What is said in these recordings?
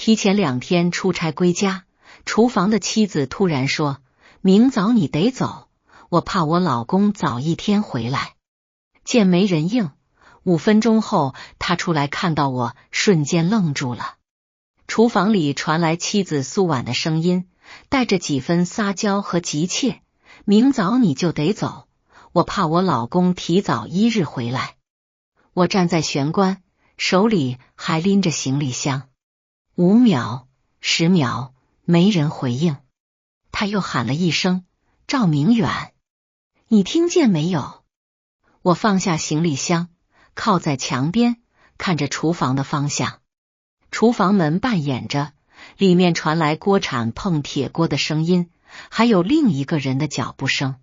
提前2天出差归家，厨房的妻子突然说：“明早你得走，我怕我老公早1天回来。”见没人应，5分钟后他出来看到我，瞬间愣住了。厨房里传来妻子苏婉的声音，带着几分撒娇和急切：“明早你就得走，我怕我老公提早1日回来。”我站在玄关，手里还拎着行李箱。5秒、10秒，没人回应。他又喊了一声：“赵明远，你听见没有？”我放下行李箱，靠在墙边，看着厨房的方向。厨房门半掩着，里面传来锅铲碰铁锅的声音，还有另一个人的脚步声。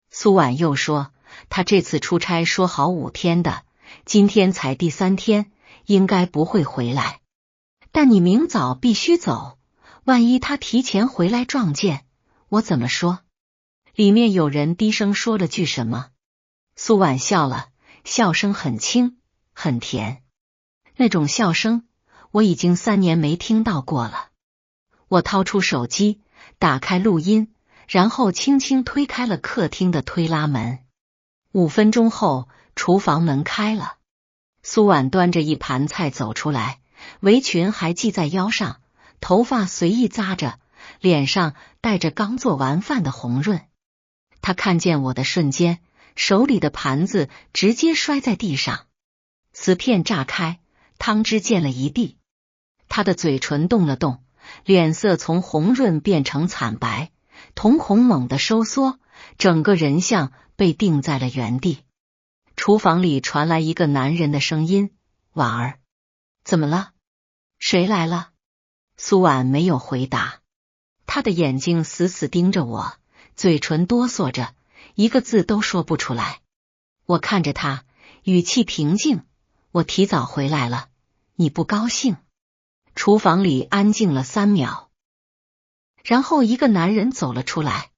苏婉又说，他这次出差说好5天的，今天才第3天，应该不会回来。但你明早必须走，万一他提前回来撞见，我怎么说？里面有人低声说了句什么。苏婉笑了，笑声很轻很甜，那种笑声我已经3年没听到过了。我掏出手机，打开录音，然后轻轻推开了客厅的推拉门。5分钟后，厨房门开了，苏婉端着一盘菜走出来，围裙还系在腰上，头发随意扎着，脸上带着刚做完饭的红润。她看见我的瞬间，手里的盘子直接摔在地上，瓷片炸开，汤汁溅了一地。她的嘴唇动了动，脸色从红润变成惨白，瞳孔猛地收缩，整个人像被定在了原地。厨房里传来一个男人的声音：“婉儿，怎么了？谁来了？”苏婉没有回答，她的眼睛死死盯着我，嘴唇哆嗦着，一个字都说不出来。我看着她，语气平静：“我提早回来了，你不高兴？”厨房里安静了3秒，然后一个男人走了出来，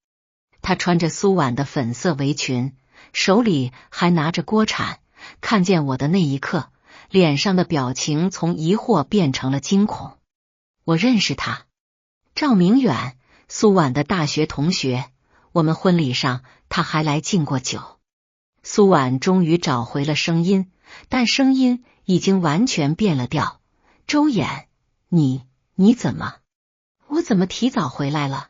他穿着苏婉的粉色围裙，手里还拿着锅铲。看见我的那一刻，脸上的表情从疑惑变成了惊恐。我认识他，赵明远，苏婉的大学同学，我们婚礼上他还来敬过酒。苏婉终于找回了声音，但声音已经完全变了调。周衍，你怎么？我怎么提早回来了？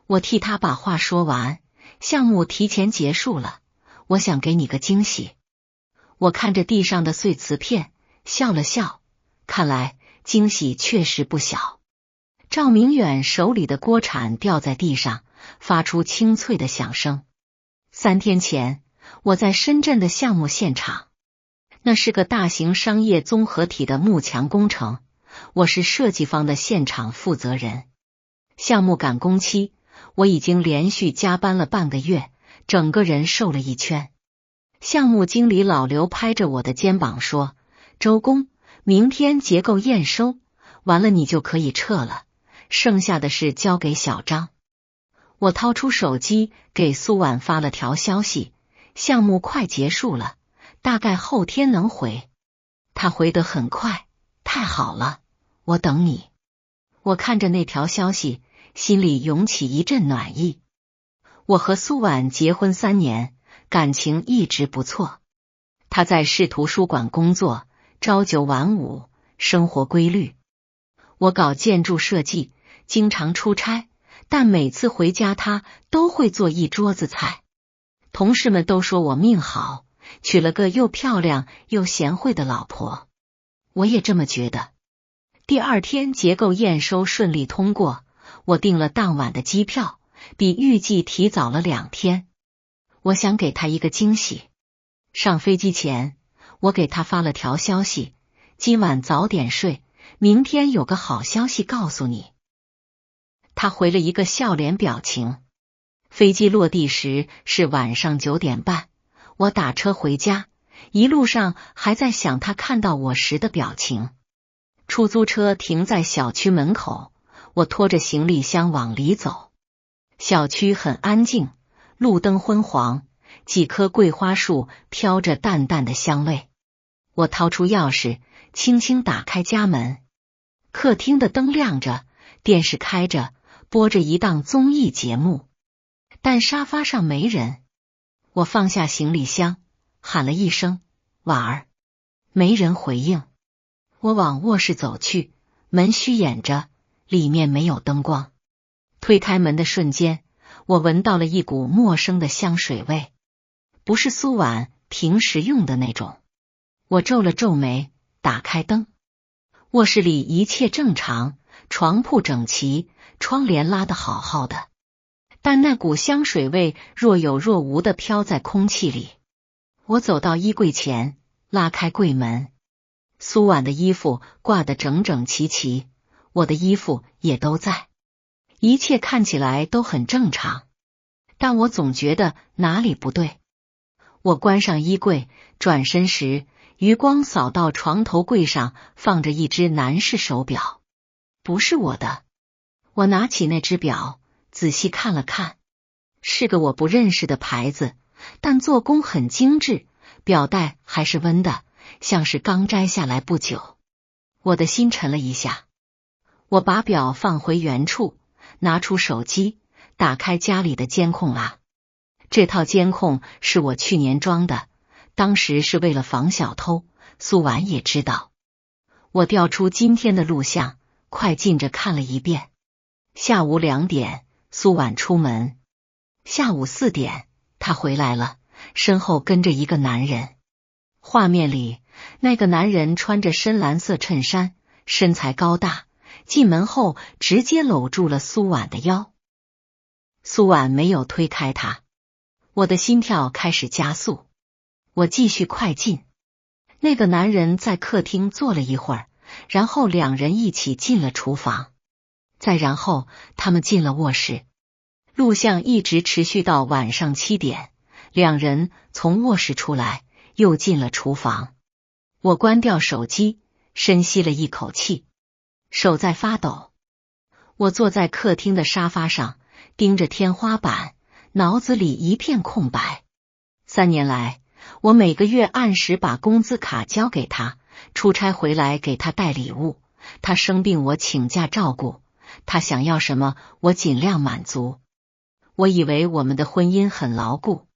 我替他把话说完，项目提前结束了，我想给你个惊喜。我看着地上的碎瓷片，笑了笑，看来惊喜确实不小。赵明远手里的锅铲掉在地上，发出清脆的响声。3天前，我在深圳的项目现场，那是个大型商业综合体的幕墙工程，我是设计方的现场负责人。项目赶工期，我已经连续加班了半个月，整个人瘦了1圈。项目经理老刘拍着我的肩膀说：“周工，明天结构验收完了，你就可以撤了，剩下的事交给小张。”我掏出手机给苏婉发了条消息：“项目快结束了，大概后天能回。”他回得很快：“太好了，我等你。”我看着那条消息，心里涌起一阵暖意。我和苏婉结婚3年，感情一直不错。她在市图书馆工作，朝9晚5，生活规律。我搞建筑设计，经常出差，但每次回家她都会做一桌子菜。同事们都说我命好，娶了个又漂亮又贤惠的老婆。我也这么觉得。第2天结构验收顺利通过，我订了当晚的机票，比预计提早了2天。我想给他一个惊喜。上飞机前，我给他发了条消息：今晚早点睡，明天有个好消息告诉你。他回了一个笑脸表情。飞机落地时是晚上9点半，我打车回家，一路上还在想他看到我时的表情。出租车停在小区门口，我拖着行李箱往里走。小区很安静，路灯昏黄，几棵桂花树飘着淡淡的香味。我掏出钥匙，轻轻打开家门。客厅的灯亮着，电视开着，播着一档综艺节目，但沙发上没人。我放下行李箱，喊了一声婉儿，没人回应。我往卧室走去，门虚掩着，里面没有灯光。推开门的瞬间，我闻到了一股陌生的香水味，不是苏婉平时用的那种。我皱了皱眉，打开灯。卧室里一切正常，床铺整齐，窗帘拉得好好的，但那股香水味若有若无地飘在空气里。我走到衣柜前，拉开柜门。苏婉的衣服挂得整整齐齐，我的衣服也都在，一切看起来都很正常，但我总觉得哪里不对。我关上衣柜，转身时，余光扫到床头柜上放着一只男士手表，不是我的。我拿起那只表，仔细看了看，是个我不认识的牌子，但做工很精致，表带还是温的，像是刚摘下来不久。我的心沉了一下，我把表放回原处，拿出手机，打开家里的监控啦。这套监控是我去年装的，当时是为了防小偷，苏婉也知道。我调出今天的录像，快进着看了一遍。下午2点，苏婉出门。下午4点，她回来了，身后跟着一个男人。画面里，那个男人穿着深蓝色衬衫，身材高大，进门后直接搂住了苏婉的腰。苏婉没有推开他，我的心跳开始加速。我继续快进。那个男人在客厅坐了一会儿，然后两人一起进了厨房，再然后他们进了卧室。录像一直持续到晚上7点，两人从卧室出来，又进了厨房。我关掉手机，深吸了一口气，手在发抖。我坐在客厅的沙发上，盯着天花板，脑子里一片空白。3年来，我每个月按时把工资卡交给他，出差回来给他带礼物，他生病我请假照顾，他想要什么我尽量满足。我以为我们的婚姻很牢固，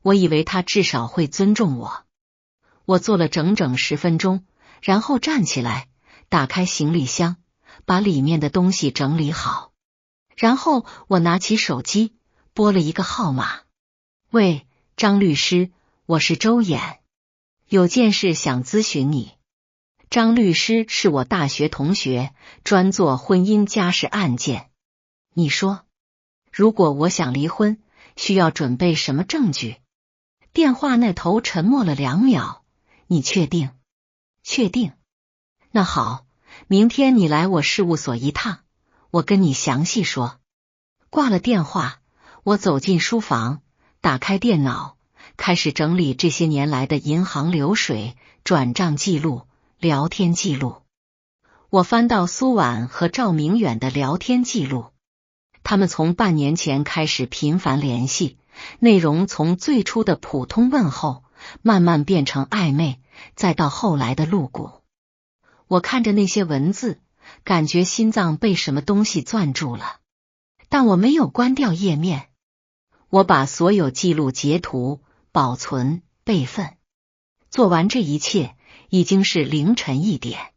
我以为他至少会尊重我。我坐了整整10分钟，然后站起来，打开行李箱，把里面的东西整理好。然后我拿起手机，拨了一个号码。喂，张律师，我是周衍，有件事想咨询你。张律师是我大学同学，专做婚姻家事案件。你说，如果我想离婚，需要准备什么证据？电话那头沉默了2秒。你确定？确定。那好，明天你来我事务所一趟，我跟你详细说。挂了电话，我走进书房，打开电脑，开始整理这些年来的银行流水、转账记录、聊天记录。我翻到苏婉和赵明远的聊天记录，他们从半年前开始频繁联系，内容从最初的普通问候，慢慢变成暧昧，再到后来的露骨。我看着那些文字，感觉心脏被什么东西攥住了，但我没有关掉页面。我把所有记录截图、保存、备份。做完这一切，已经是凌晨1点。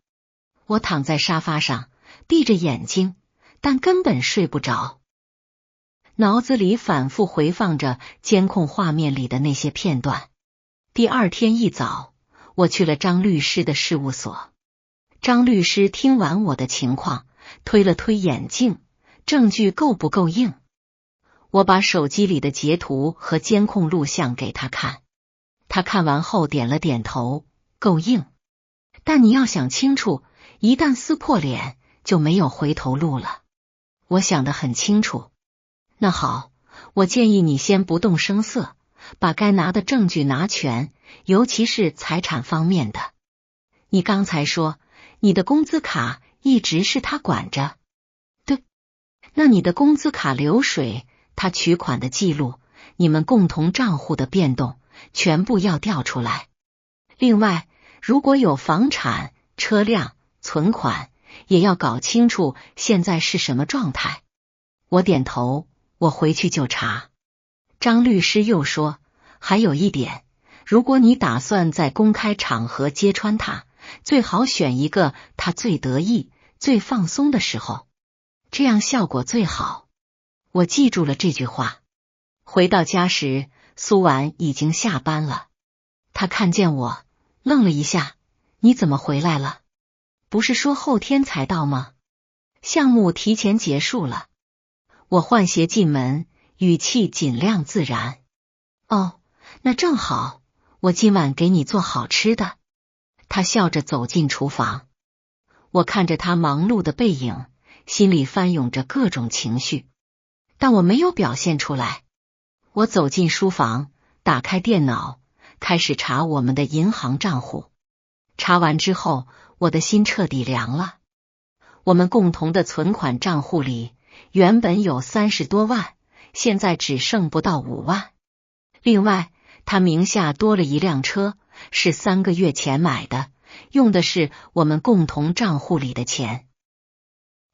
我躺在沙发上，闭着眼睛，但根本睡不着。脑子里反复回放着监控画面里的那些片段。第2天一早，我去了张律师的事务所。张律师听完我的情况，推了推眼镜，证据够不够硬？我把手机里的截图和监控录像给他看，他看完后点了点头，够硬。但你要想清楚，一旦撕破脸，就没有回头路了。我想得很清楚。那好，我建议你先不动声色，把该拿的证据拿全，尤其是财产方面的。你刚才说，你的工资卡一直是他管着。对，那你的工资卡流水，他取款的记录，你们共同账户的变动，全部要调出来。另外，如果有房产、车辆、存款，也要搞清楚现在是什么状态。我点头，我回去就查。张律师又说，还有一点，如果你打算在公开场合揭穿他，最好选一个他最得意、最放松的时候，这样效果最好。我记住了这句话。回到家时，苏婉已经下班了。他看见我，愣了一下，你怎么回来了？不是说后天才到吗？项目提前结束了。我换鞋进门，语气尽量自然。哦，那正好，我今晚给你做好吃的。他笑着走进厨房。我看着他忙碌的背影，心里翻涌着各种情绪，但我没有表现出来。我走进书房，打开电脑，开始查我们的银行账户。查完之后，我的心彻底凉了。我们共同的存款账户里原本有30多万，现在只剩不到5万。另外，他名下多了一辆车，是3个月前买的，用的是我们共同账户里的钱。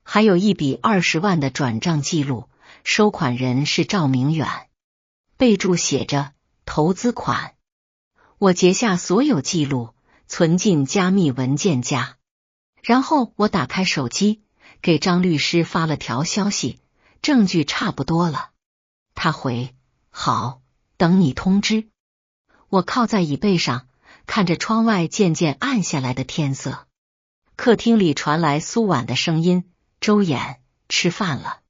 还有一笔20万的转账记录，收款人是赵明远，备注写着投资款。我截下所有记录，存进加密文件夹。然后我打开手机，给张律师发了条消息，证据差不多了。他回，好，等你通知。我靠在椅背上，看着窗外渐渐暗下来的天色。客厅里传来苏婉的声音，周衍，吃饭了。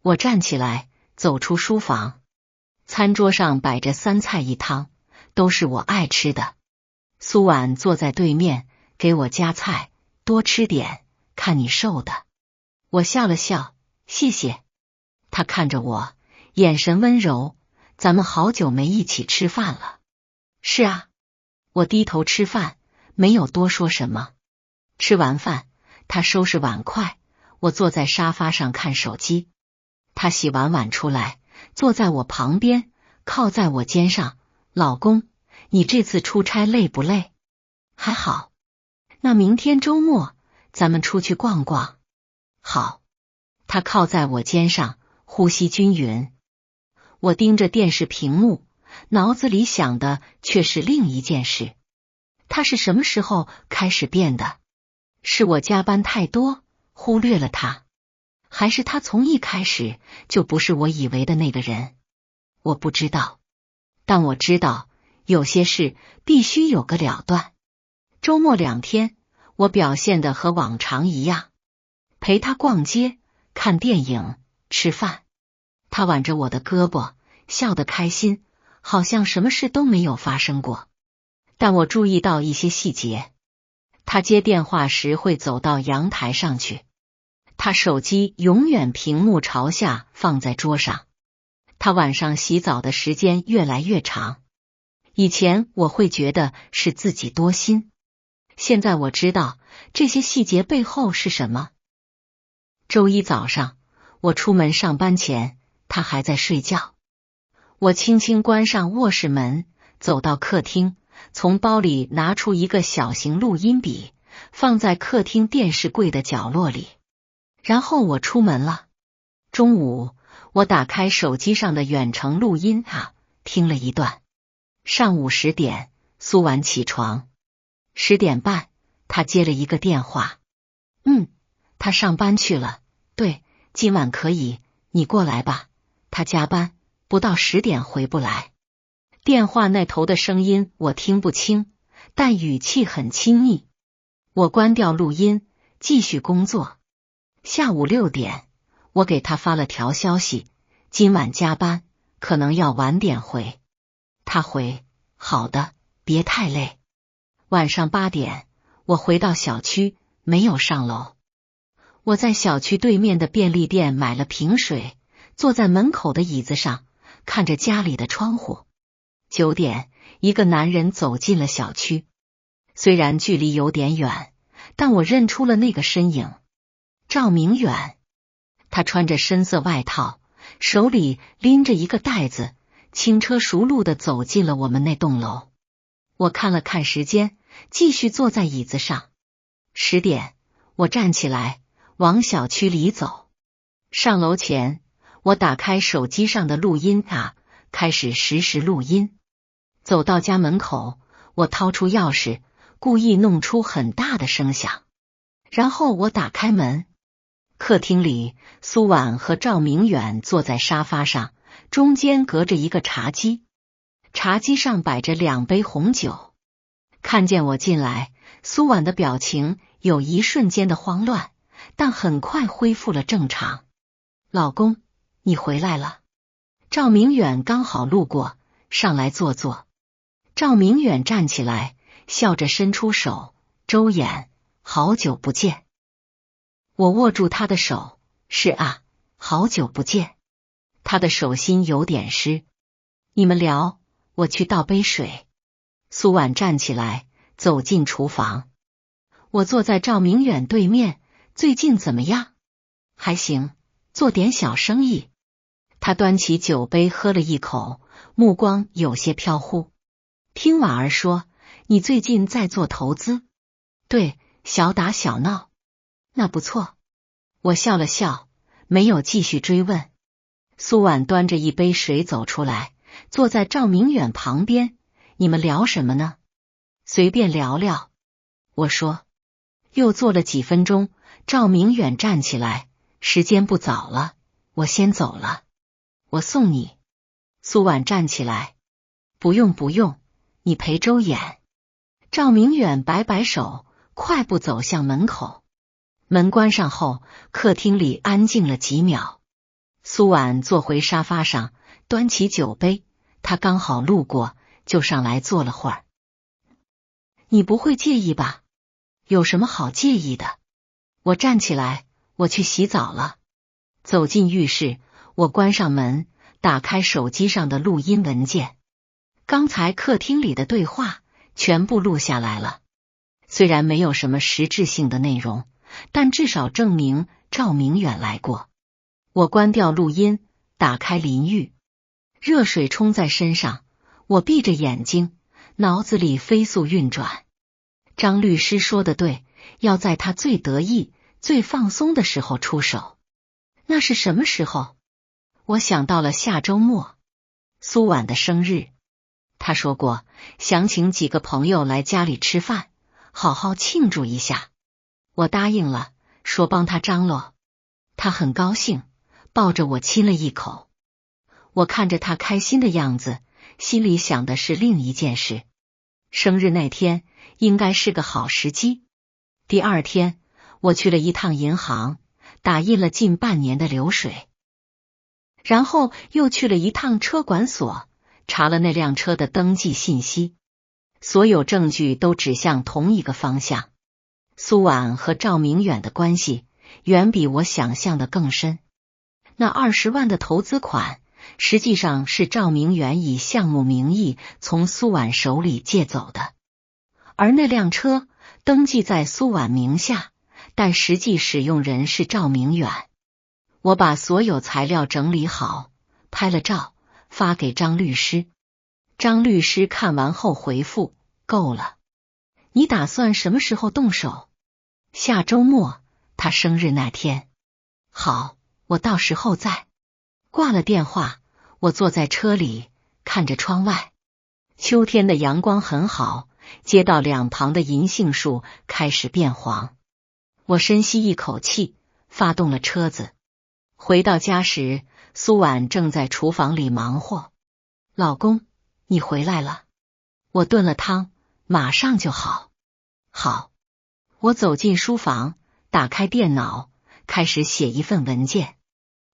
我站起来，走出书房。餐桌上摆着3菜1汤，都是我爱吃的。苏婉坐在对面，给我夹菜，多吃点，看你瘦的。我笑了笑，谢谢。他看着我，眼神温柔，咱们好久没一起吃饭了。是啊。我低头吃饭，没有多说什么。吃完饭，他收拾碗筷，我坐在沙发上看手机。他洗完碗出来，坐在我旁边，靠在我肩上。老公，你这次出差累不累？还好。那明天周末咱们出去逛逛。好。他靠在我肩上，呼吸均匀。我盯着电视屏幕，脑子里想的却是另一件事。他是什么时候开始变的？是我加班太多，忽略了他，还是他从一开始就不是我以为的那个人？我不知道，但我知道有些事必须有个了断。周末2天，我表现得和往常一样，陪他逛街、看电影、吃饭。他挽着我的胳膊，笑得开心，好像什么事都没有发生过。但我注意到一些细节。他接电话时会走到阳台上去，他手机永远屏幕朝下放在桌上，他晚上洗澡的时间越来越长。以前我会觉得是自己多心，现在我知道这些细节背后是什么。周一早上，我出门上班前，他还在睡觉。我轻轻关上卧室门，走到客厅，从包里拿出一个小型录音笔，放在客厅电视柜的角落里。然后我出门了。中午，我打开手机上的远程录音听了一段。上午10点，苏婉起床。10点半，他接了一个电话。他上班去了。对，今晚可以，你过来吧。他加班，不到10点回不来。电话那头的声音我听不清，但语气很亲密。我关掉录音，继续工作。下午6点，我给他发了条消息，今晚加班，可能要晚点回。他回，好的，别太累。晚上8点，我回到小区，没有上楼。我在小区对面的便利店买了瓶水，坐在门口的椅子上，看着家里的窗户。9点，一个男人走进了小区。虽然距离有点远，但我认出了那个身影，赵明远。他穿着深色外套，手里拎着一个袋子，轻车熟路地走进了我们那栋楼。我看了看时间，继续坐在椅子上。10点，我站起来，往小区里走。上楼前，我打开手机上的录音卡，开始实时录音。走到家门口，我掏出钥匙，故意弄出很大的声响。然后我打开门，客厅里，苏婉和赵明远坐在沙发上，中间隔着一个茶几，茶几上摆着2杯红酒。看见我进来，苏婉的表情有一瞬间的慌乱，但很快恢复了正常。老公，你回来了。赵明远刚好路过，上来坐坐。赵明远站起来，笑着伸出手，周眼，好久不见。我握住他的手，是啊，好久不见。他的手心有点湿。你们聊，我去倒杯水。苏婉站起来，走进厨房。我坐在赵明远对面，最近怎么样？还行，做点小生意。他端起酒杯喝了一口，目光有些飘忽。听婉儿说，你最近在做投资？对，小打小闹。那不错。我笑了笑，没有继续追问。苏婉端着一杯水走出来，坐在赵明远旁边。你们聊什么呢？随便聊聊。我说。又坐了几分钟，赵明远站起来，时间不早了，我先走了。我送你。苏婉站起来。不用不用，你陪周演。赵明远摆摆手，快步走向门口。门关上后，客厅里安静了几秒。苏婉坐回沙发上，端起酒杯，他刚好路过，就上来坐了会儿。你不会介意吧？有什么好介意的？我站起来，我去洗澡了。走进浴室，我关上门，打开手机上的录音文件。刚才客厅里的对话全部录下来了，虽然没有什么实质性的内容，但至少证明赵明远来过。我关掉录音，打开淋浴，热水冲在身上，我闭着眼睛，脑子里飞速运转。张律师说的对，要在他最得意、最放松的时候出手。那是什么时候？我想到了下周末，苏婉的生日。他说过想请几个朋友来家里吃饭，好好庆祝一下。我答应了，说帮他张罗。他很高兴，抱着我亲了一口。我看着他开心的样子，心里想的是另一件事。生日那天应该是个好时机。第二天，我去了一趟银行，打印了近半年的流水，然后又去了一趟车管所，查了那辆车的登记信息。所有证据都指向同一个方向。苏婉和赵明远的关系远比我想象的更深。那20万的投资款实际上是赵明远以项目名义从苏婉手里借走的，而那辆车登记在苏婉名下，但实际使用人是赵明远。我把所有材料整理好，拍了照，发给张律师。张律师看完后回复：够了。你打算什么时候动手？下周末，他生日那天。好，我到时候再。挂了电话，我坐在车里，看着窗外。秋天的阳光很好，街道两旁的银杏树开始变黄。我深吸一口气，发动了车子。回到家时，苏婉正在厨房里忙活。老公，你回来了。我炖了汤，马上就好。好。我走进书房，打开电脑，开始写一份文件。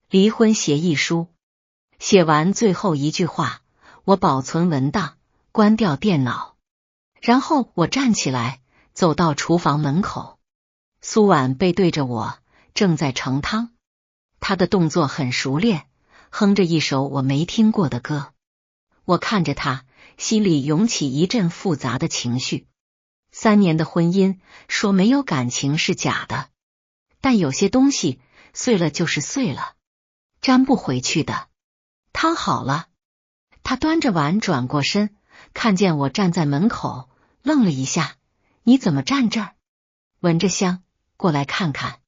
离婚协议书。写完最后一句话，我保存文档，关掉电脑。然后我站起来，走到厨房门口。苏婉背对着我，正在盛汤。她的动作很熟练，哼着一首我没听过的歌。我看着她，心里涌起一阵复杂的情绪。3年的婚姻，说没有感情是假的，但有些东西碎了就是碎了，粘不回去的。汤好了。他端着碗转过身，看见我站在门口，愣了一下。你怎么站这儿？闻着香，过来看看。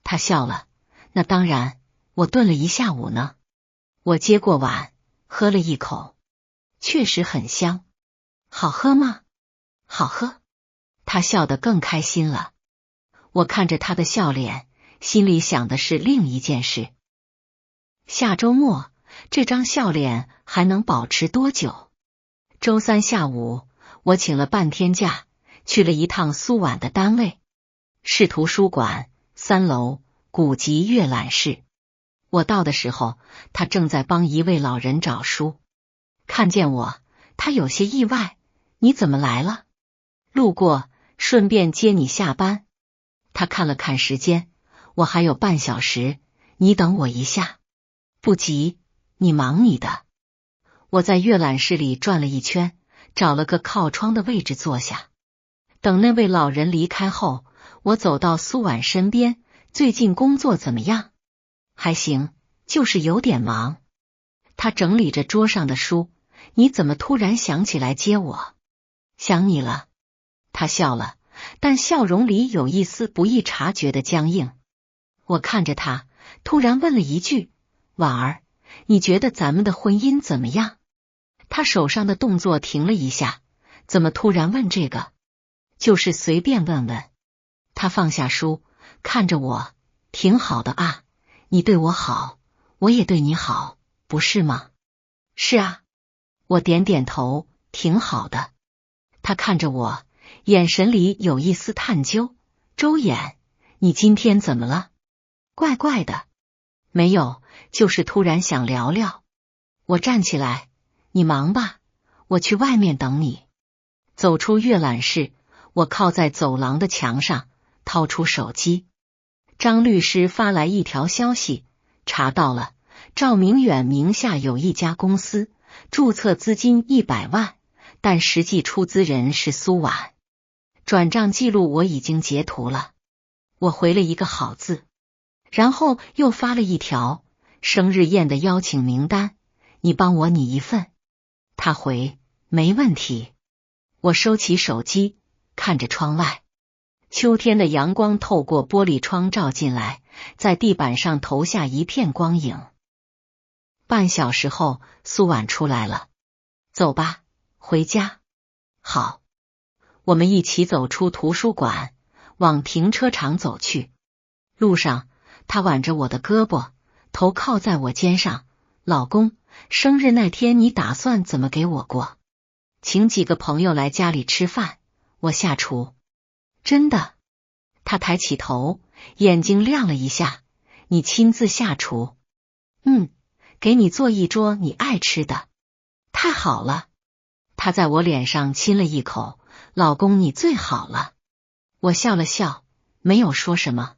他笑了，那当然，我炖了一下午呢。我接过碗，喝了一口，确实很香。好喝吗？好喝。他笑得更开心了。我看着他的笑脸，心里想的是另一件事。下周末，这张笑脸还能保持多久？周三下午，我请了半天假，去了一趟苏婉的单位，是图书馆3楼古籍阅览室。我到的时候，他正在帮一位老人找书。看见我，他有些意外：“你怎么来了？”“路过，顺便接你下班。”他看了看时间，“我还有半小时，你等我一下。”“不急，你忙你的。”我在阅览室里转了一圈，找了个靠窗的位置坐下。等那位老人离开后，我走到苏婉身边：“最近工作怎么样？”“还行，就是有点忙。”他整理着桌上的书：“你怎么突然想起来接我？”“想你了。”他笑了，但笑容里有一丝不易察觉的僵硬。我看着他，突然问了一句：“婉儿，你觉得咱们的婚姻怎么样？”他手上的动作停了一下，怎么突然问这个？就是随便问问。他放下书，看着我：“挺好的啊，你对我好，我也对你好，不是吗？”“是啊。”我点点头，“挺好的。”他看着我，眼神里有一丝探究：“周衍，你今天怎么了？怪怪的。”“没有，就是突然想聊聊。”我站起来：“你忙吧，我去外面等你。”走出阅览室，我靠在走廊的墙上，掏出手机。张律师发来一条消息：“查到了，赵明远名下有一家公司，注册资金100万，但实际出资人是苏婉。转账记录我已经截图了。”我回了一个好字，然后又发了一条：“生日宴的邀请名单，你帮我拟一份。”他回：“没问题。”我收起手机，看着窗外，秋天的阳光透过玻璃窗照进来，在地板上投下一片光影。半小时后，苏婉出来了。“走吧，回家。”“好。”我们一起走出图书馆，往停车场走去。路上，他挽着我的胳膊，头靠在我肩上：“老公，生日那天你打算怎么给我过？”“请几个朋友来家里吃饭，我下厨。”“真的？”他抬起头，眼睛亮了一下：“你亲自下厨？”“给你做一桌你爱吃的。”“太好了。”他在我脸上亲了一口：“老公你最好了。”我笑了笑，没有说什么。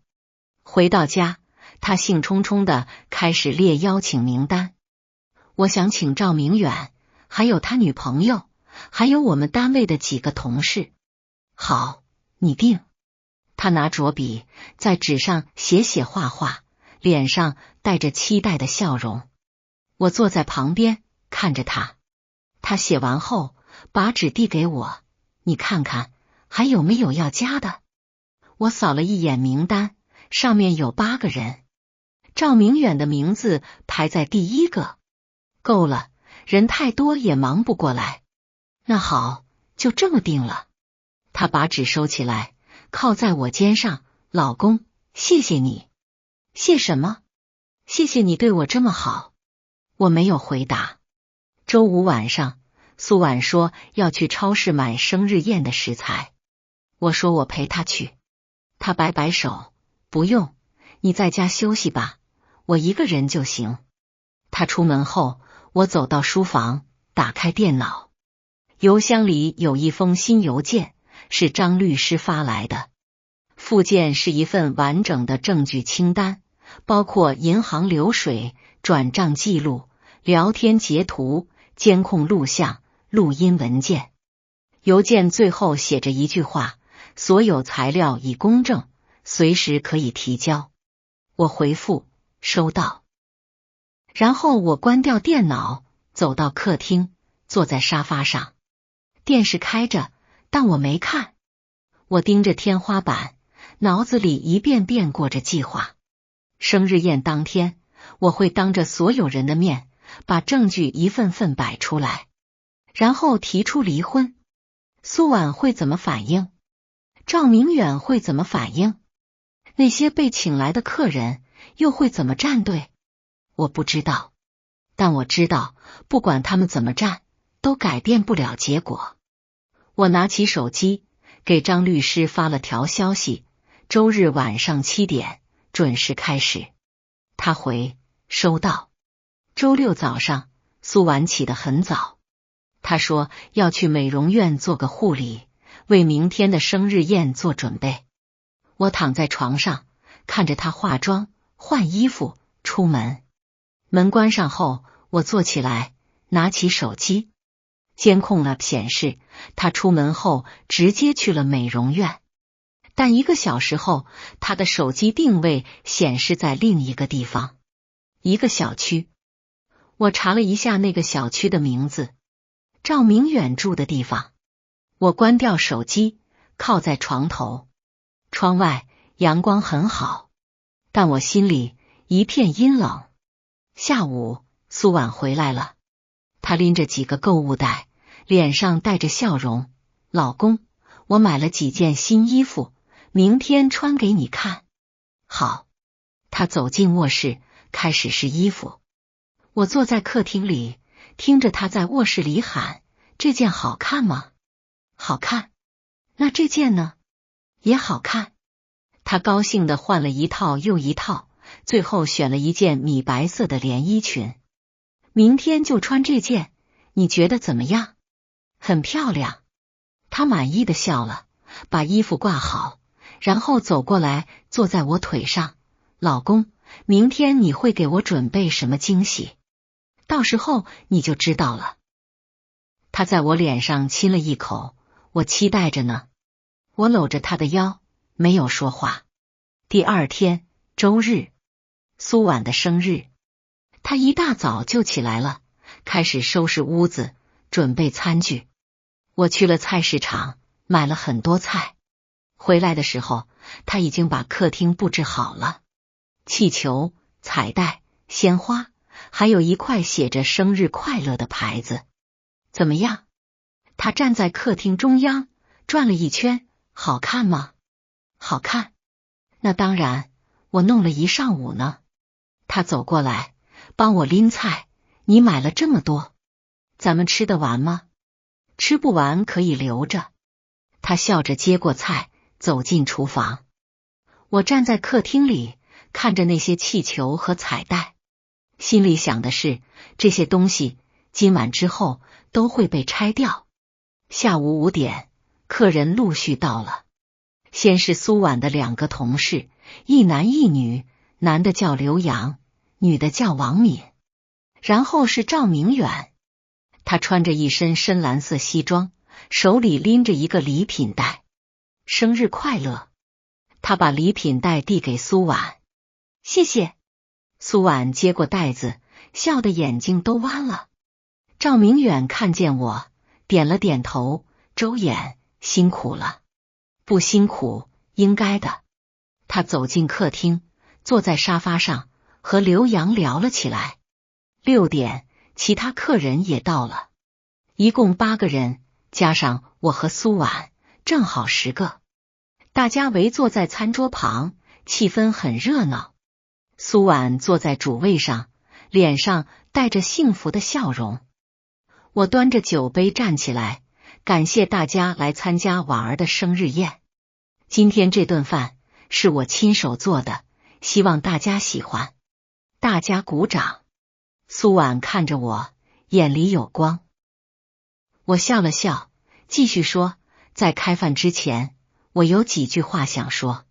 回到家，他兴冲冲的开始列邀请名单。我想请赵明远，还有他女朋友，还有我们单位的几个同事。“好，你定。”他拿着笔在纸上写画画，脸上带着期待的笑容。我坐在旁边看着他，他写完后把纸递给我：“你看看还有没有要加的？”我扫了一眼名单，上面有8个人，赵明远的名字排在第1个。够了，人太多也忙不过来。那好，就这么定了。他把纸收起来，靠在我肩上：“老公，谢谢你。”“谢什么？”“谢谢你对我这么好。”我没有回答。周5晚上，苏婉说要去超市买生日宴的食材。我说我陪她去。他摆摆手：“不用，你在家休息吧，我一个人就行。”他出门后，我走到书房，打开电脑，邮箱里有一封新邮件，是张律师发来的。附件是一份完整的证据清单，包括银行流水、转账记录、聊天截图、监控录像、录音文件。邮件最后写着一句话：“所有材料已公证，随时可以提交。”我回复：“收到。”然后我关掉电脑，走到客厅，坐在沙发上。电视开着，但我没看。我盯着天花板，脑子里一遍遍过着计划。生日宴当天，我会当着所有人的面把证据一份份摆出来，然后提出离婚。苏婉会怎么反应？赵明远会怎么反应？那些被请来的客人又会怎么站队？我不知道，但我知道，不管他们怎么站，都改变不了结果。我拿起手机，给张律师发了条消息：周日晚上7点准时开始。他回：收到。周六早上，苏婉起得很早。他说要去美容院做个护理，为明天的生日宴做准备。我躺在床上，看着他化妆、换衣服、出门。门关上后，我坐起来，拿起手机。监控 App 显示，他出门后直接去了美容院。但1个小时后，他的手机定位显示在另一个地方，一个小区。我查了一下那个小区的名字，赵明远住的地方。我关掉手机，靠在床头。窗外阳光很好，但我心里一片阴冷。下午，苏婉回来了，她拎着几个购物袋，脸上带着笑容。老公，我买了几件新衣服，明天穿给你看。好。她走进卧室，开始试衣服。我坐在客厅里，听着她在卧室里喊：这件好看吗？好看。那这件呢？也好看。她高兴地换了一套又一套，最后选了一件米白色的连衣裙。明天就穿这件，你觉得怎么样？很漂亮。她满意的笑了，把衣服挂好，然后走过来坐在我腿上。老公，明天你会给我准备什么惊喜？到时候你就知道了。她在我脸上亲了一口，我期待着呢。我搂着她的腰，没有说话。第二天，周日，苏婉的生日。她一大早就起来了，开始收拾屋子，准备餐具。我去了菜市场，买了很多菜。回来的时候，她已经把客厅布置好了，气球、彩带、鲜花，还有一块写着生日快乐的牌子。怎么样？她站在客厅中央，转了一圈，好看吗？好看。那当然，我弄了一上午呢。她走过来，帮我拎菜。你买了这么多，咱们吃得完吗？吃不完可以留着。她笑着接过菜，走进厨房。我站在客厅里，看着那些气球和彩带，心里想的是，这些东西今晚之后都会被拆掉。下午5点，客人陆续到了。先是苏婉的2个同事，一男一女，男的叫刘洋，女的叫王敏。然后是赵明远，他穿着一身深蓝色西装，手里拎着一个礼品袋。生日快乐。他把礼品袋递给苏婉。谢谢。苏婉接过袋子，笑得眼睛都弯了。赵明远看见我，点了点头。周演，辛苦了。不辛苦，应该的。他走进客厅，坐在沙发上，和刘洋聊了起来。6点，其他客人也到了，一共8个人，加上我和苏婉，正好10个。大家围坐在餐桌旁，气氛很热闹。苏婉坐在主位上，脸上带着幸福的笑容。我端着酒杯站起来，感谢大家来参加婉儿的生日宴。今天这顿饭是我亲手做的，希望大家喜欢。大家鼓掌。苏婉看着我，眼里有光。我笑了笑，继续说，在开饭之前，我有几句话想说。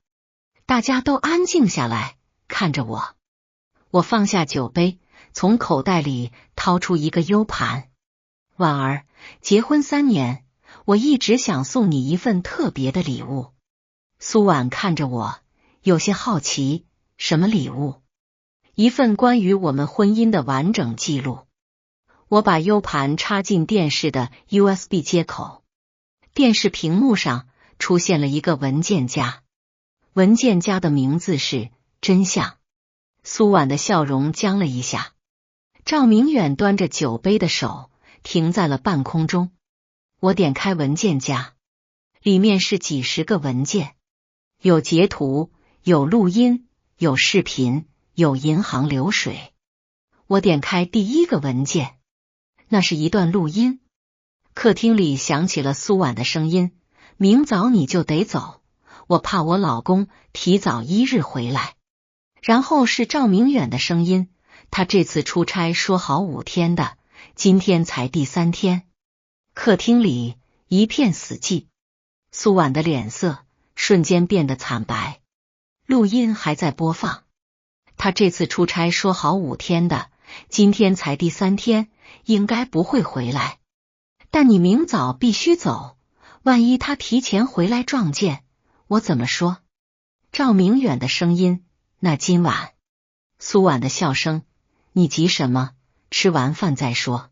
大家都安静下来，看着我。我放下酒杯，从口袋里掏出一个 U 盘。婉儿，结婚3年，我一直想送你一份特别的礼物。苏婉看着我，有些好奇，什么礼物？一份关于我们婚姻的完整记录。我把 U 盘插进电视的 USB 接口，电视屏幕上出现了一个文件夹。文件夹的名字是真相。苏婉的笑容僵了一下。赵明远端着酒杯的手停在了半空中。我点开文件夹，里面是几十个文件，有截图，有录音，有视频，有银行流水。我点开第一个文件，那是一段录音。客厅里响起了苏婉的声音：明早你就得走，我怕我老公提早1日回来。然后是赵明远的声音：他这次出差说好5天的，今天才第3天。客厅里一片死寂，苏婉的脸色瞬间变得惨白。录音还在播放，他这次出差说好5天的，今天才第3天，应该不会回来。但你明早必须走，万一他提前回来撞见，我怎么说？赵明远的声音：那今晚。苏婉的笑声：你急什么？吃完饭再说。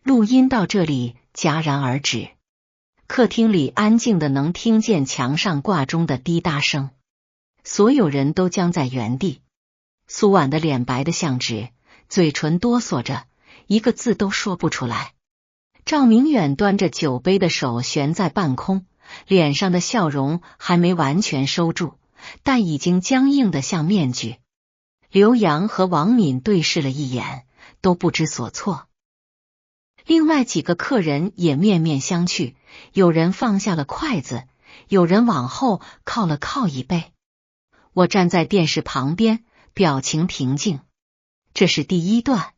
录音到这里戛然而止，客厅里安静的能听见墙上挂钟的滴答声，所有人都僵在原地。苏婉的脸白得像纸，嘴唇哆嗦着，一个字都说不出来。赵明远端着酒杯的手悬在半空，脸上的笑容还没完全收住，但已经僵硬得像面具。刘洋和王敏对视了一眼，都不知所措。另外几个客人也面面相觑，有人放下了筷子，有人往后靠了靠椅背。我站在电视旁边，表情平静。这是第1段，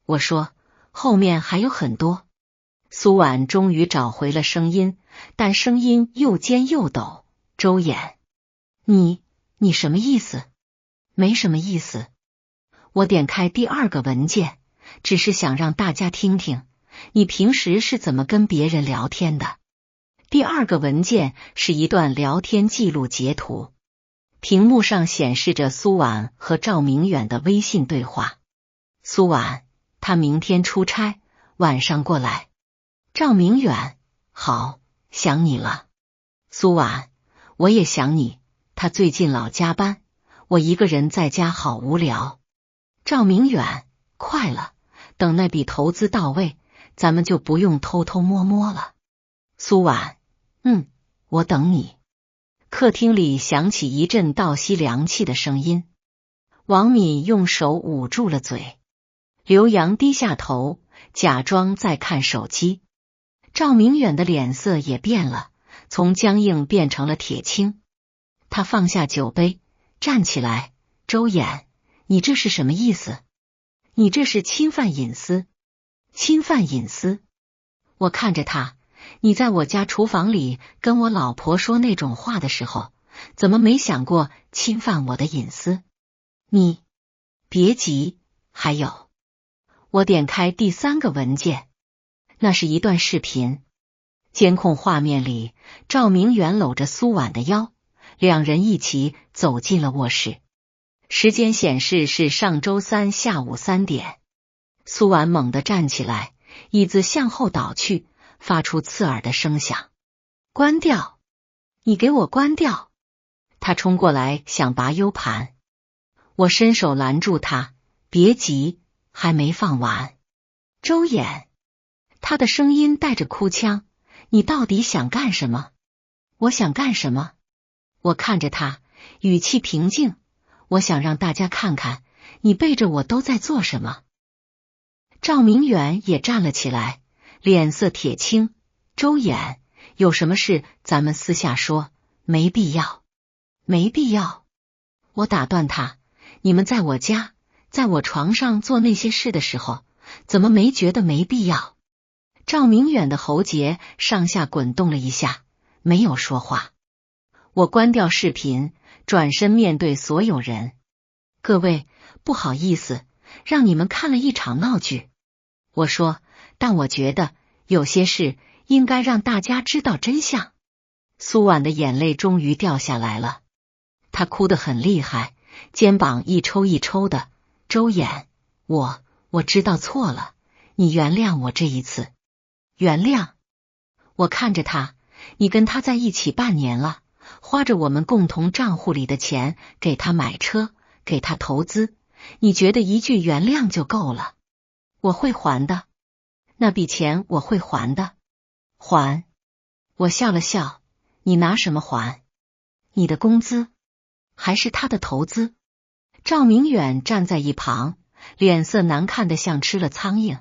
我说，后面还有很多。苏婉终于找回了声音，但声音又尖又抖。周衍，你什么意思？没什么意思。我点开第2个文件，只是想让大家听听你平时是怎么跟别人聊天的。第2个文件是一段聊天记录截图，屏幕上显示着苏婉和赵明远的微信对话。苏婉，他明天出差，晚上过来。赵明远，好，想你了。苏婉，我也想你，他最近老加班，我一个人在家好无聊。赵明远，快了，等那笔投资到位，咱们就不用偷偷摸摸了。苏婉，我等你。客厅里响起一阵倒吸凉气的声音。王敏用手捂住了嘴。刘洋低下头，假装在看手机。赵明远的脸色也变了，从僵硬变成了铁青。他放下酒杯，站起来。周衍，你这是什么意思？你这是侵犯隐私。侵犯隐私？我看着他，你在我家厨房里跟我老婆说那种话的时候，怎么没想过侵犯我的隐私？你别急，还有。我点开第3个文件，那是一段视频。监控画面里，赵明远搂着苏婉的腰，两人一起走进了卧室。时间显示是上周3下午3点。苏婉猛地站起来，椅子向后倒去，发出刺耳的声响。关掉！你给我关掉！他冲过来想拔 U 盘，我伸手拦住他，别急，还没放完。周衍，他的声音带着哭腔，你到底想干什么？我想干什么？我看着他，语气平静，我想让大家看看你背着我都在做什么。赵明远也站了起来，脸色铁青。周衍，有什么事咱们私下说，没必要。没必要。我打断他，你们在我家，在我床上做那些事的时候，怎么没觉得没必要？赵明远的喉结上下滚动了一下，没有说话。我关掉视频，转身面对所有人。各位，不好意思，让你们看了一场闹剧。我说，但我觉得有些事应该让大家知道真相。苏婉的眼泪终于掉下来了，她哭得很厉害，肩膀一抽一抽的。周衍，我知道错了，你原谅我这一次。原谅？我看着他，你跟他在一起半年了，花着我们共同账户里的钱给他买车，给他投资，你觉得一句原谅就够了？我会还的，那笔钱我会还的。还？我笑了笑，你拿什么还？你的工资？还是他的投资？赵明远站在一旁，脸色难看得像吃了苍蝇。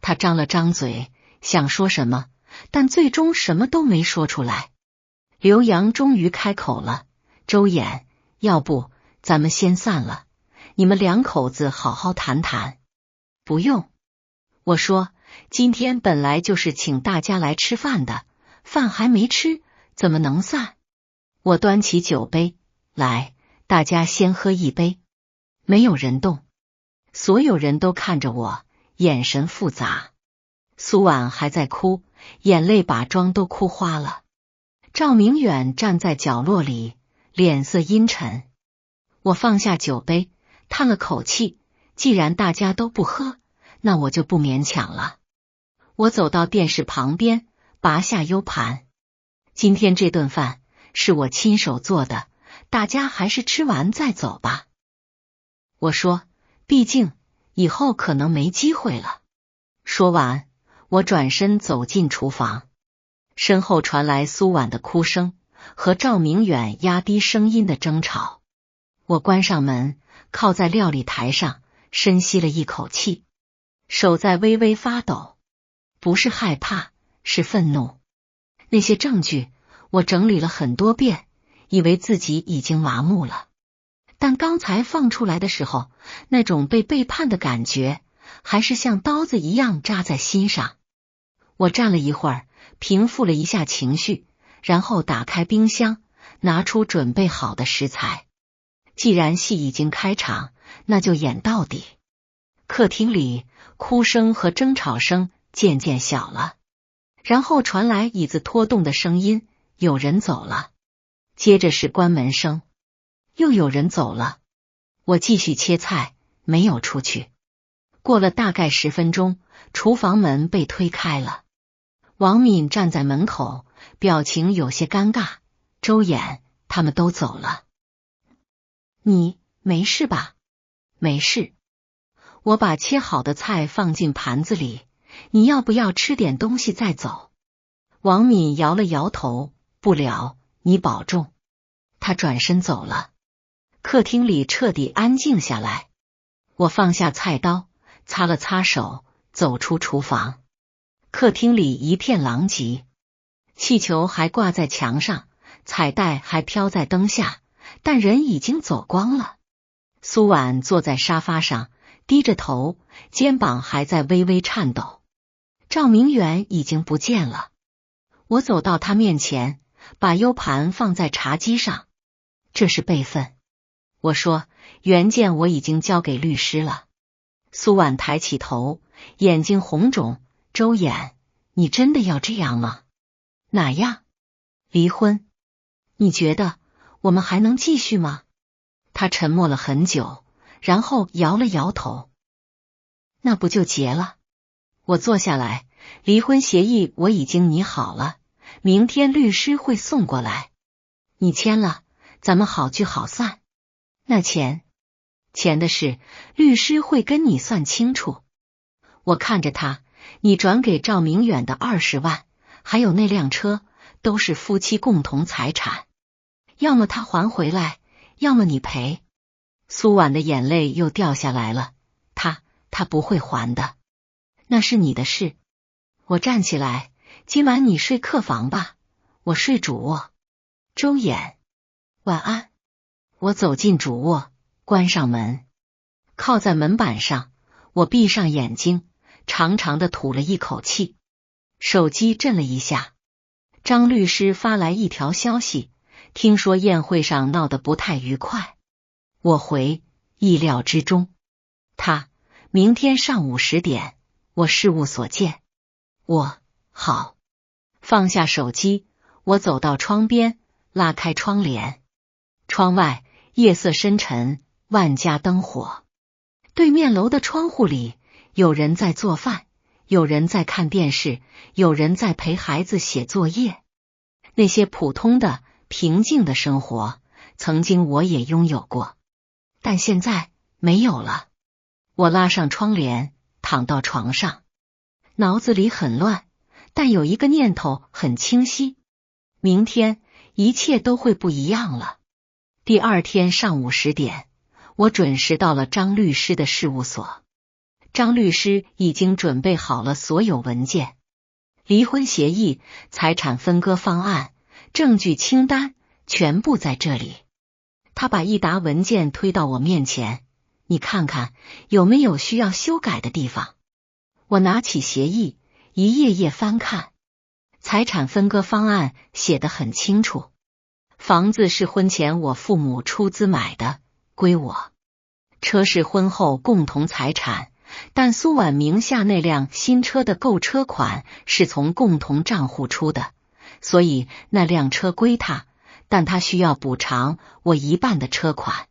他张了张嘴，想说什么，但最终什么都没说出来。刘洋终于开口了，周衍，要不咱们先散了，你们两口子好好谈谈。不用，我说，今天本来就是请大家来吃饭的，饭还没吃，怎么能散？我端起酒杯，来，大家先喝一杯。没有人动，所有人都看着我，眼神复杂。苏婉还在哭，眼泪把妆都哭花了。赵明远站在角落里，脸色阴沉。我放下酒杯，叹了口气，既然大家都不喝，那我就不勉强了。我走到电视旁边，拔下 U 盘。今天这顿饭是我亲手做的，大家还是吃完再走吧。我说，毕竟以后可能没机会了。说完，我转身走进厨房，身后传来苏婉的哭声和赵明远压低声音的争吵。我关上门，靠在料理台上，深吸了一口气，手在微微发抖，不是害怕，是愤怒。那些证据我整理了很多遍，以为自己已经麻木了，但刚才放出来的时候，那种被背叛的感觉还是像刀子一样扎在心上。我站了一会儿，平复了一下情绪，然后打开冰箱，拿出准备好的食材。既然戏已经开场，那就演到底。客厅里哭声和争吵声渐渐小了，然后传来椅子拖动的声音，有人走了。接着是关门声，又有人走了。我继续切菜，没有出去。过了大概10分钟，厨房门被推开了。王敏站在门口，表情有些尴尬。周衍他们都走了。你没事吧？没事。我把切好的菜放进盘子里，你要不要吃点东西再走？王敏摇了摇头，不了，你保重。他转身走了。客厅里彻底安静下来。我放下菜刀，擦了擦手，走出厨房。客厅里一片狼藉，气球还挂在墙上，彩带还飘在灯下，但人已经走光了。苏婉坐在沙发上，低着头，肩膀还在微微颤抖。赵明远已经不见了。我走到他面前，把 U 盘放在茶几上。这是备份。我说，原件我已经交给律师了。苏婉抬起头，眼睛红肿。周衍，你真的要这样吗？哪样？离婚？你觉得我们还能继续吗？他沉默了很久，然后摇了摇头。那不就结了？我坐下来，离婚协议我已经拟好了，明天律师会送过来。你签了，咱们好聚好散。那钱的事，律师会跟你算清楚。我看着他，你转给赵明远的20万，还有那辆车，都是夫妻共同财产，要么他还回来，要么你赔。苏婉的眼泪又掉下来了，他不会还的，那是你的事。我站起来，今晚你睡客房吧，我睡主卧。周衍，晚安。我走进主卧，关上门，靠在门板上，我闭上眼睛，长长的吐了一口气。手机震了一下，张律师发来一条消息，听说宴会上闹得不太愉快。我回，意料之中。他明天上午10点，我事务所见。我好。放下手机，我走到窗边，拉开窗帘。窗外夜色深沉，万家灯火。对面楼的窗户里，有人在做饭，有人在看电视，有人在陪孩子写作业。那些普通的、平静的生活，曾经我也拥有过，但现在没有了。我拉上窗帘，躺到床上，脑子里很乱，但有一个念头很清晰：明天一切都会不一样了。第二天上午10点，我准时到了张律师的事务所。张律师已经准备好了所有文件，离婚协议、财产分割方案、证据清单全部在这里。他把一沓文件推到我面前，你看看有没有需要修改的地方。我拿起协议，一页页翻看。财产分割方案写得很清楚，房子是婚前我父母出资买的，归我。车是婚后共同财产，但苏婉名下那辆新车的购车款是从共同账户出的，所以那辆车归他，但他需要补偿我一半的车款。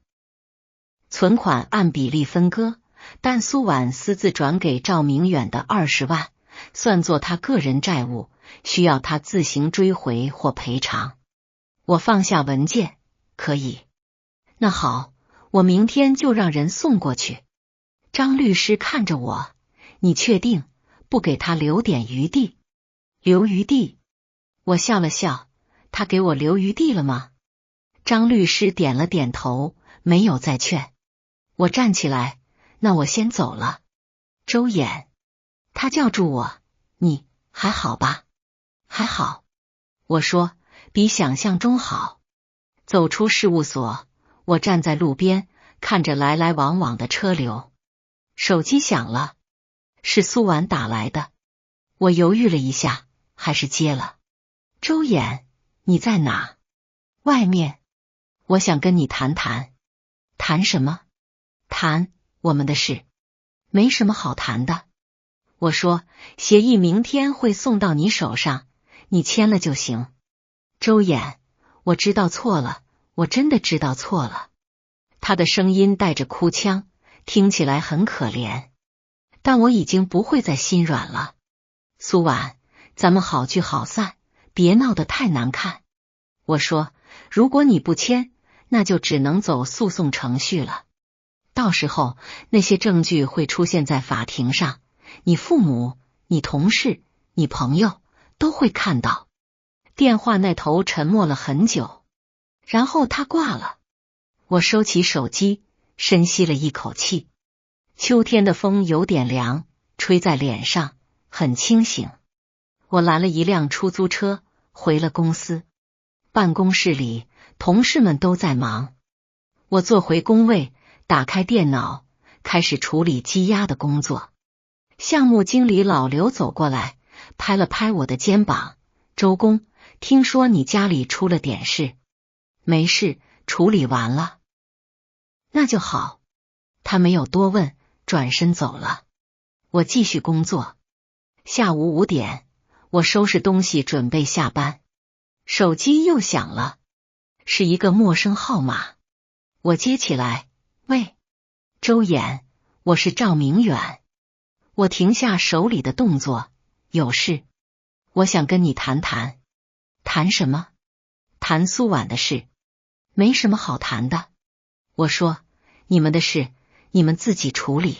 存款按比例分割，但苏婉私自转给赵明远的20万，算作他个人债务，需要他自行追回或赔偿。我放下文件，可以。那好，我明天就让人送过去。张律师看着我，你确定不给他留点余地？留余地？我笑了笑，他给我留余地了吗？张律师点了点头，没有再劝。我站起来，那我先走了。周衍，他叫住我，你还好吧？还好。我说，比想象中好。走出事务所，我站在路边，看着来来往往的车流。手机响了，是苏婉打来的。我犹豫了一下，还是接了。周衍，你在哪？外面。我想跟你谈谈。谈什么？谈我们的事。没什么好谈的。我说，协议明天会送到你手上，你签了就行。周衍，我知道错了，我真的知道错了。他的声音带着哭腔，听起来很可怜，但我已经不会再心软了。苏婉，咱们好聚好散，别闹得太难看。我说，如果你不签，那就只能走诉讼程序了。到时候那些证据会出现在法庭上，你父母、你同事、你朋友都会看到。电话那头沉默了很久，然后他挂了。我收起手机，深吸了一口气。秋天的风有点凉，吹在脸上，很清醒。我拦了一辆出租车，回了公司。办公室里，同事们都在忙。我坐回工位，打开电脑，开始处理积压的工作。项目经理老刘走过来，拍了拍我的肩膀，周工，听说你家里出了点事。没事，处理完了。那就好。他没有多问，转身走了。我继续工作。下午5点，我收拾东西准备下班，手机又响了，是一个陌生号码。我接起来，喂，周衍，我是赵明远。我停下手里的动作，有事，我想跟你谈谈。谈什么？谈苏婉的事。没什么好谈的。我说，你们的事，你们自己处理。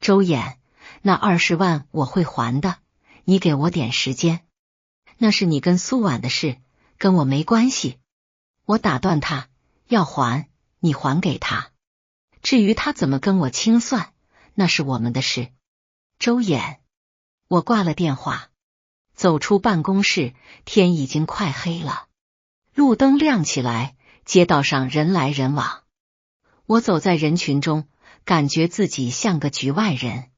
周衍，那20万我会还的，你给我点时间。那是你跟苏婉的事，跟我没关系。我打断他，要还，你还给他。至于他怎么跟我清算，那是我们的事。周衍，我挂了电话，走出办公室，天已经快黑了，路灯亮起来，街道上人来人往。我走在人群中，感觉自己像个局外人。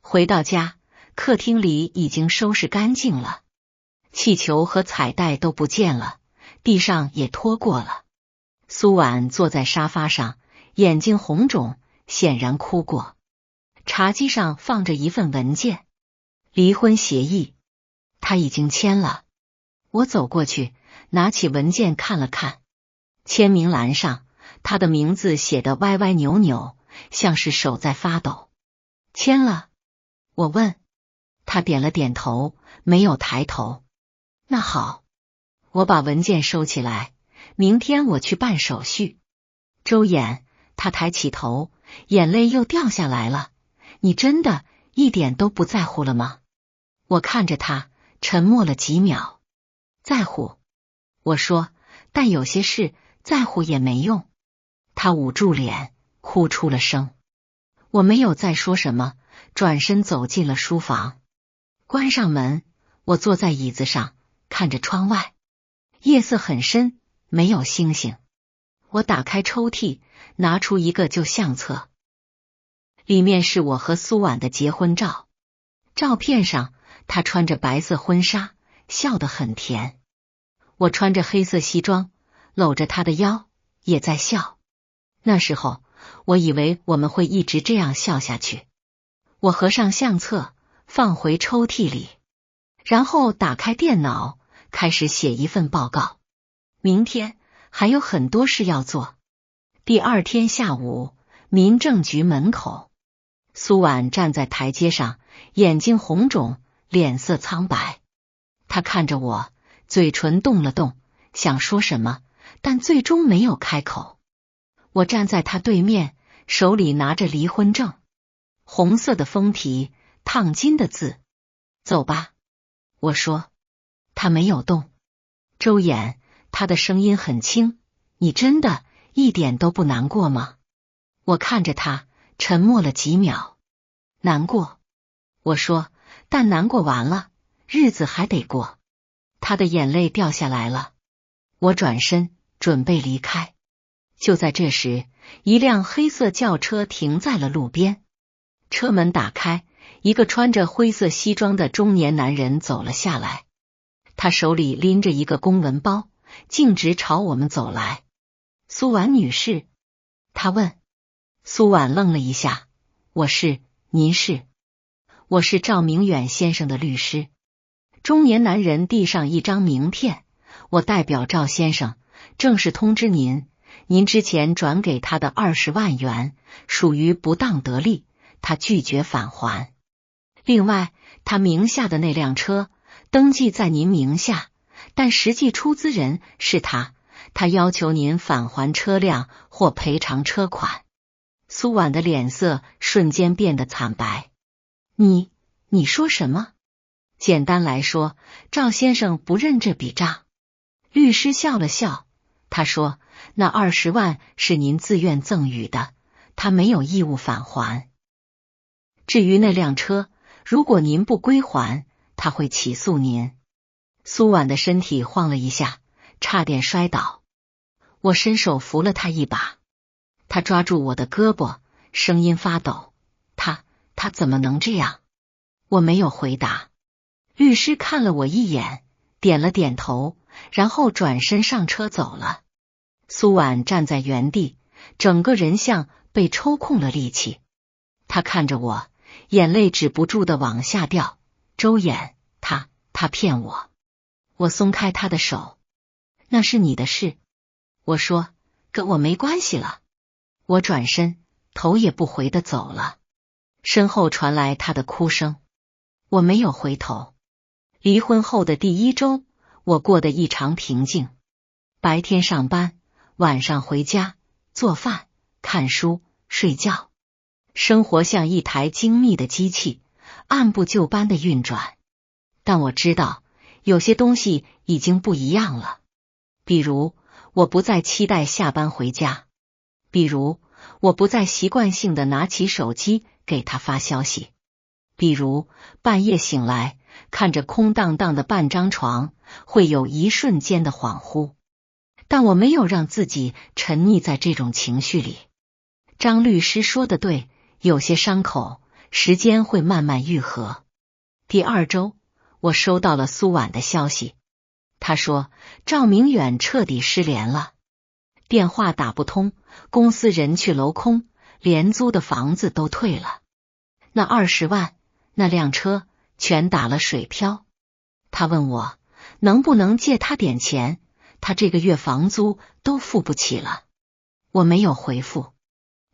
回到家，客厅里已经收拾干净了，气球和彩带都不见了，地上也拖过了。苏婉坐在沙发上，眼睛红肿，显然哭过。茶几上放着一份文件，离婚协议，他已经签了。我走过去，拿起文件看了看，签名栏上他的名字写得歪歪扭扭，像是手在发抖。签了？我问。他点了点头，没有抬头。那好。我把文件收起来，明天我去办手续。周衍，他抬起头，眼泪又掉下来了。你真的一点都不在乎了吗？我看着他，沉默了几秒。在乎，我说，但有些事在乎也没用。他捂住脸，哭出了声。我没有再说什么，转身走进了书房，关上门。我坐在椅子上，看着窗外，夜色很深，没有星星。我打开抽屉，拿出一个旧相册，里面是我和苏婉的结婚照。照片上，她穿着白色婚纱，笑得很甜。我穿着黑色西装，搂着她的腰，也在笑。那时候，我以为我们会一直这样笑下去。我合上相册，放回抽屉里，然后打开电脑，开始写一份报告。明天还有很多事要做。第二天下午，民政局门口，苏婉站在台阶上，眼睛红肿，脸色苍白。她看着我，嘴唇动了动，想说什么，但最终没有开口。我站在她对面，手里拿着离婚证，红色的封皮，烫金的字。走吧，我说。她没有动。周衍，她的声音很轻，你真的一点都不难过吗？我看着她，沉默了几秒。难过，我说，但难过完了，日子还得过。她的眼泪掉下来了。我转身准备离开，就在这时，一辆黑色轿车停在了路边。车门打开，一个穿着灰色西装的中年男人走了下来。他手里拎着一个公文包，径直朝我们走来。苏婉女士，他问。苏婉愣了一下。我是，您是？我是赵明远先生的律师。中年男人递上一张名片，我代表赵先生，正式通知您，您之前转给他的20万元属于不当得利，他拒绝返还。另外，他名下的那辆车登记在您名下，但实际出资人是他，他要求您返还车辆或赔偿车款。苏婉的脸色瞬间变得惨白。你说什么？简单来说，赵先生不认这笔账。律师笑了笑，他说，那20万是您自愿赠与的，他没有义务返还。至于那辆车，如果您不归还，他会起诉您。苏婉的身体晃了一下，差点摔倒。我伸手扶了他一把，他抓住我的胳膊，声音发抖。他怎么能这样？我没有回答。律师看了我一眼，点了点头，然后转身上车走了。苏婉站在原地，整个人像被抽空了力气。他看着我，眼泪止不住的往下掉。周衍，他骗我。我松开他的手。那是你的事。我说，跟我没关系了。我转身，头也不回的走了。身后传来他的哭声。我没有回头。离婚后的第1周，我过得异常平静。白天上班，晚上回家，做饭、看书、睡觉。生活像一台精密的机器，按部就班的运转。但我知道，有些东西已经不一样了。比如，我不再期待下班回家。比如，我不再习惯性的拿起手机给他发消息。比如，半夜醒来，看着空荡荡的半张床，会有一瞬间的恍惚。但我没有让自己沉溺在这种情绪里。张律师说的对，有些伤口，时间会慢慢愈合。第2周，我收到了苏婉的消息。他说，赵明远彻底失联了，电话打不通，公司人去楼空，连租的房子都退了。那20万，那辆车全打了水漂。他问我能不能借他点钱，他这个月房租都付不起了。我没有回复，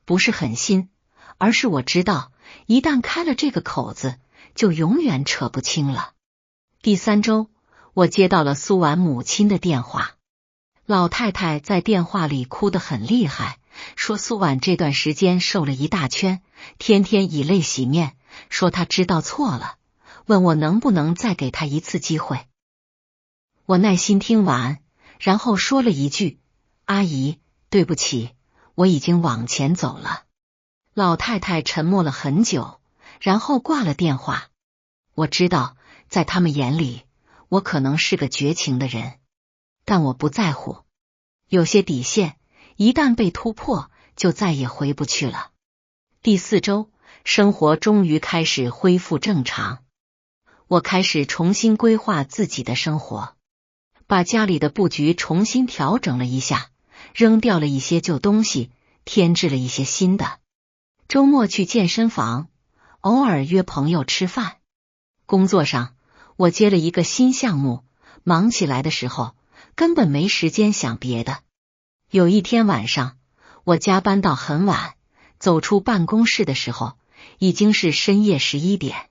不是狠心，而是我知道，一旦开了这个口子，就永远扯不清了。第3周，我接到了苏婉母亲的电话。老太太在电话里哭得很厉害，说苏婉这段时间瘦了一大圈，天天以泪洗面，说她知道错了，问我能不能再给她一次机会。我耐心听完，然后说了一句：阿姨，对不起，我已经往前走了。老太太沉默了很久，然后挂了电话。我知道，在他们眼里，我可能是个绝情的人，但我不在乎。有些底线，一旦被突破，就再也回不去了。第4周，生活终于开始恢复正常。我开始重新规划自己的生活，把家里的布局重新调整了一下，扔掉了一些旧东西，添置了一些新的。周末去健身房，偶尔约朋友吃饭。工作上，我接了一个新项目，忙起来的时候根本没时间想别的。有一天晚上，我加班到很晚，走出办公室的时候已经是深夜11点。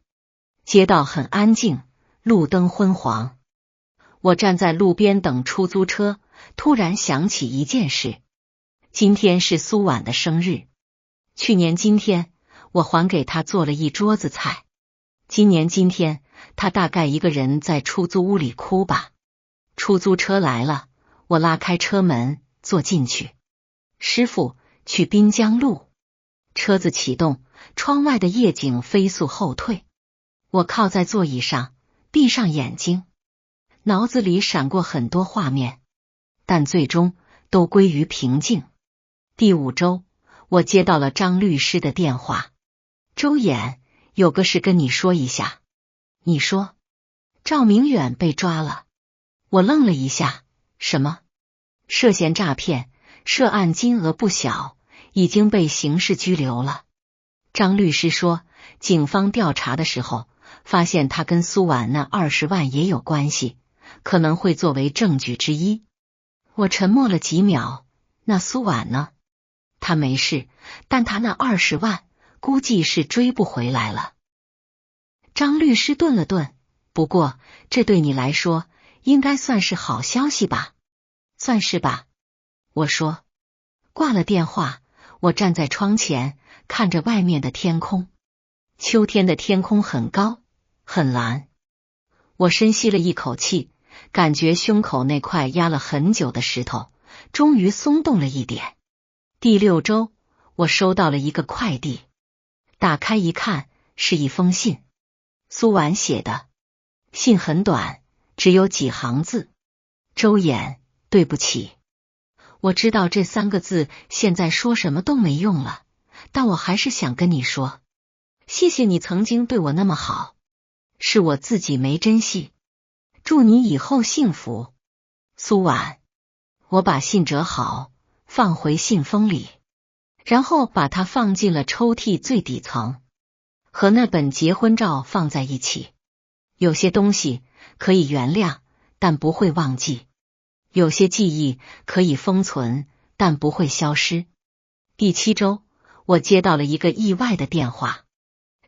街道很安静，路灯昏黄。我站在路边等出租车，突然想起一件事。今天是苏婉的生日，去年今天我还给她做了一桌子菜。今年今天她大概一个人在出租屋里哭吧。出租车来了，我拉开车门坐进去。师傅，去滨江路。车子启动，窗外的夜景飞速后退。我靠在座椅上，闭上眼睛，脑子里闪过很多画面，但最终都归于平静。第5周，我接到了张律师的电话。周衍，有个事跟你说一下。你说？赵明远被抓了。我愣了一下，什么？涉嫌诈骗，涉案金额不小，已经被刑事拘留了。张律师说，警方调查的时候发现他跟苏婉那20万也有关系，可能会作为证据之一。我沉默了几秒，那苏婉呢？他没事，但他那20万估计是追不回来了。张律师顿了顿，不过这对你来说应该算是好消息吧？算是吧，我说。挂了电话，我站在窗前，看着外面的天空。秋天的天空很高，很蓝。我深吸了一口气，感觉胸口那块压了很久的石头终于松动了一点。第6周，我收到了一个快递，打开一看，是一封信，苏婉写的。信很短，只有几行字：周衍，对不起。我知道这3个字现在说什么都没用了，但我还是想跟你说，谢谢你曾经对我那么好，是我自己没珍惜。祝你以后幸福，苏婉。我把信折好，放回信封里，然后把它放进了抽屉最底层，和那本结婚照放在一起。有些东西可以原谅，但不会忘记；有些记忆可以封存，但不会消失。第7周，我接到了一个意外的电话，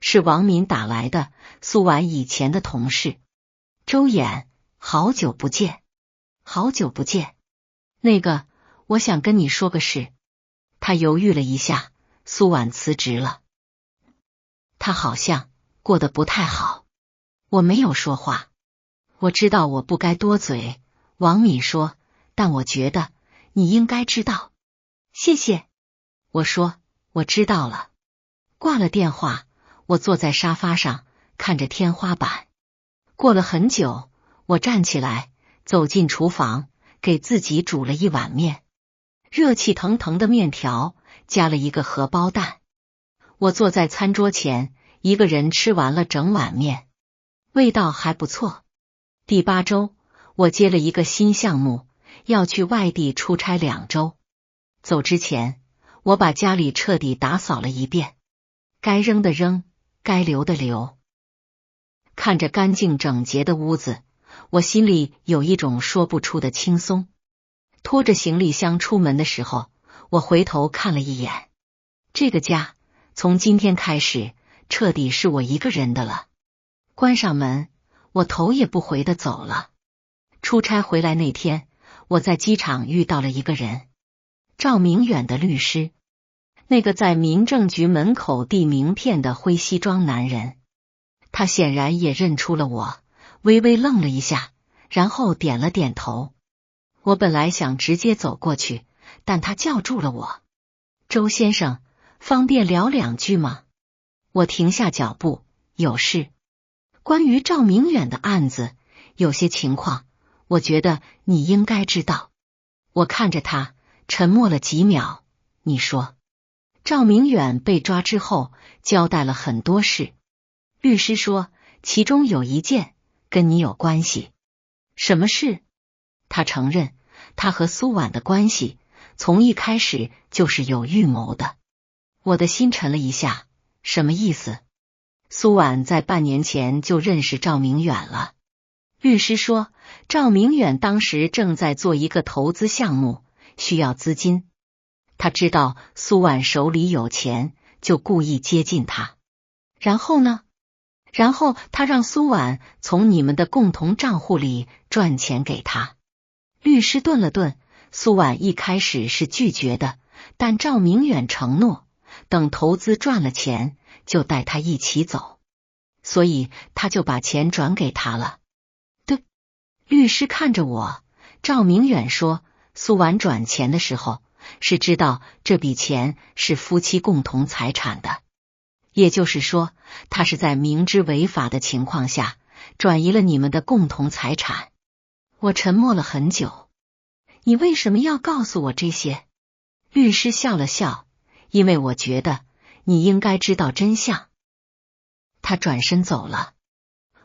是王敏打来的，苏婉以前的同事。周衍，好久不见。好久不见。那个，我想跟你说个事。他犹豫了一下，苏婉辞职了。他好像过得不太好。我没有说话。我知道我不该多嘴，王敏说，但我觉得你应该知道。谢谢。我说，我知道了。挂了电话，我坐在沙发上，看着天花板。过了很久，我站起来，走进厨房，给自己煮了一碗面，热气腾腾的面条，加了一个荷包蛋。我坐在餐桌前，一个人吃完了整碗面，味道还不错。第8周，我接了一个新项目，要去外地出差2周。走之前，我把家里彻底打扫了一遍，该扔的扔，该留的留。看着干净整洁的屋子，我心里有一种说不出的轻松。拖着行李箱出门的时候，我回头看了一眼，这个家从今天开始彻底是我一个人的了。关上门，我头也不回的走了。出差回来那天，我在机场遇到了一个人，赵明远的律师，那个在民政局门口递名片的灰西装男人。他显然也认出了我，微微愣了一下，然后点了点头。我本来想直接走过去，但他叫住了我。周先生，方便聊2句吗？我停下脚步，有事。关于赵明远的案子，有些情况，我觉得你应该知道。我看着他，沉默了几秒。你说。赵明远被抓之后，交代了很多事。律师说，其中有一件跟你有关系。什么事？他承认，他和苏婉的关系从一开始就是有预谋的。我的心沉了一下，什么意思？苏婉在半年前就认识赵明远了。律师说，赵明远当时正在做一个投资项目，需要资金。他知道苏婉手里有钱，就故意接近他。然后呢？然后他让苏婉从你们的共同账户里赚钱给他。律师顿了顿，苏婉一开始是拒绝的，但赵明远承诺，等投资赚了钱，就带他一起走。所以他就把钱转给他了。对，律师看着我，赵明远说，苏婉转钱的时候，是知道这笔钱是夫妻共同财产的。也就是说，他是在明知违法的情况下转移了你们的共同财产。我沉默了很久。你为什么要告诉我这些？律师笑了笑，因为我觉得你应该知道真相。他转身走了。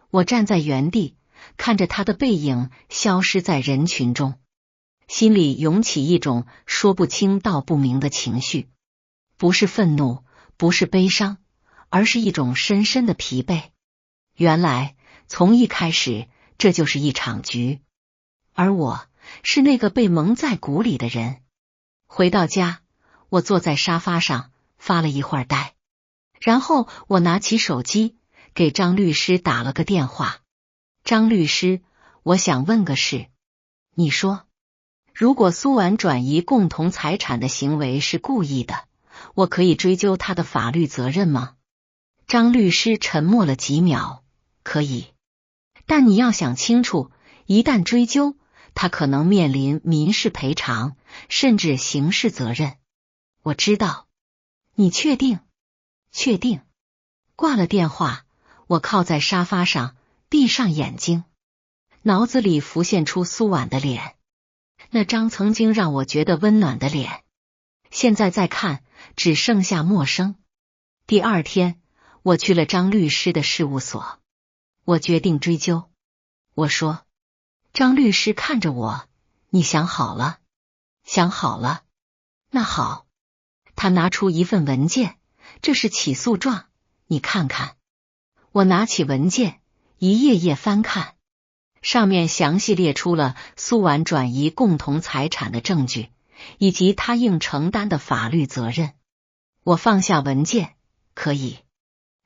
我站在原地，看着他的背影消失在人群中，心里涌起一种说不清道不明的情绪，不是愤怒，不是悲伤，而是一种深深的疲惫。原来从一开始这就是一场局，而我是那个被蒙在鼓里的人。回到家，我坐在沙发上发了一会儿呆，然后我拿起手机给张律师打了个电话。张律师，我想问个事。你说。如果苏婉转移共同财产的行为是故意的，我可以追究他的法律责任吗？张律师沉默了几秒。可以，但你要想清楚，一旦追究，他可能面临民事赔偿，甚至刑事责任。我知道。你确定？确定。挂了电话，我靠在沙发上，闭上眼睛，脑子里浮现出苏婉的脸，那张曾经让我觉得温暖的脸，现在再看，只剩下陌生。第二天，我去了张律师的事务所，我决定追究。我说。张律师看着我，你想好了？想好了。那好。他拿出一份文件，这是起诉状，你看看。我拿起文件，一页页翻看，上面详细列出了苏婉转移共同财产的证据，以及他应承担的法律责任。我放下文件。可以。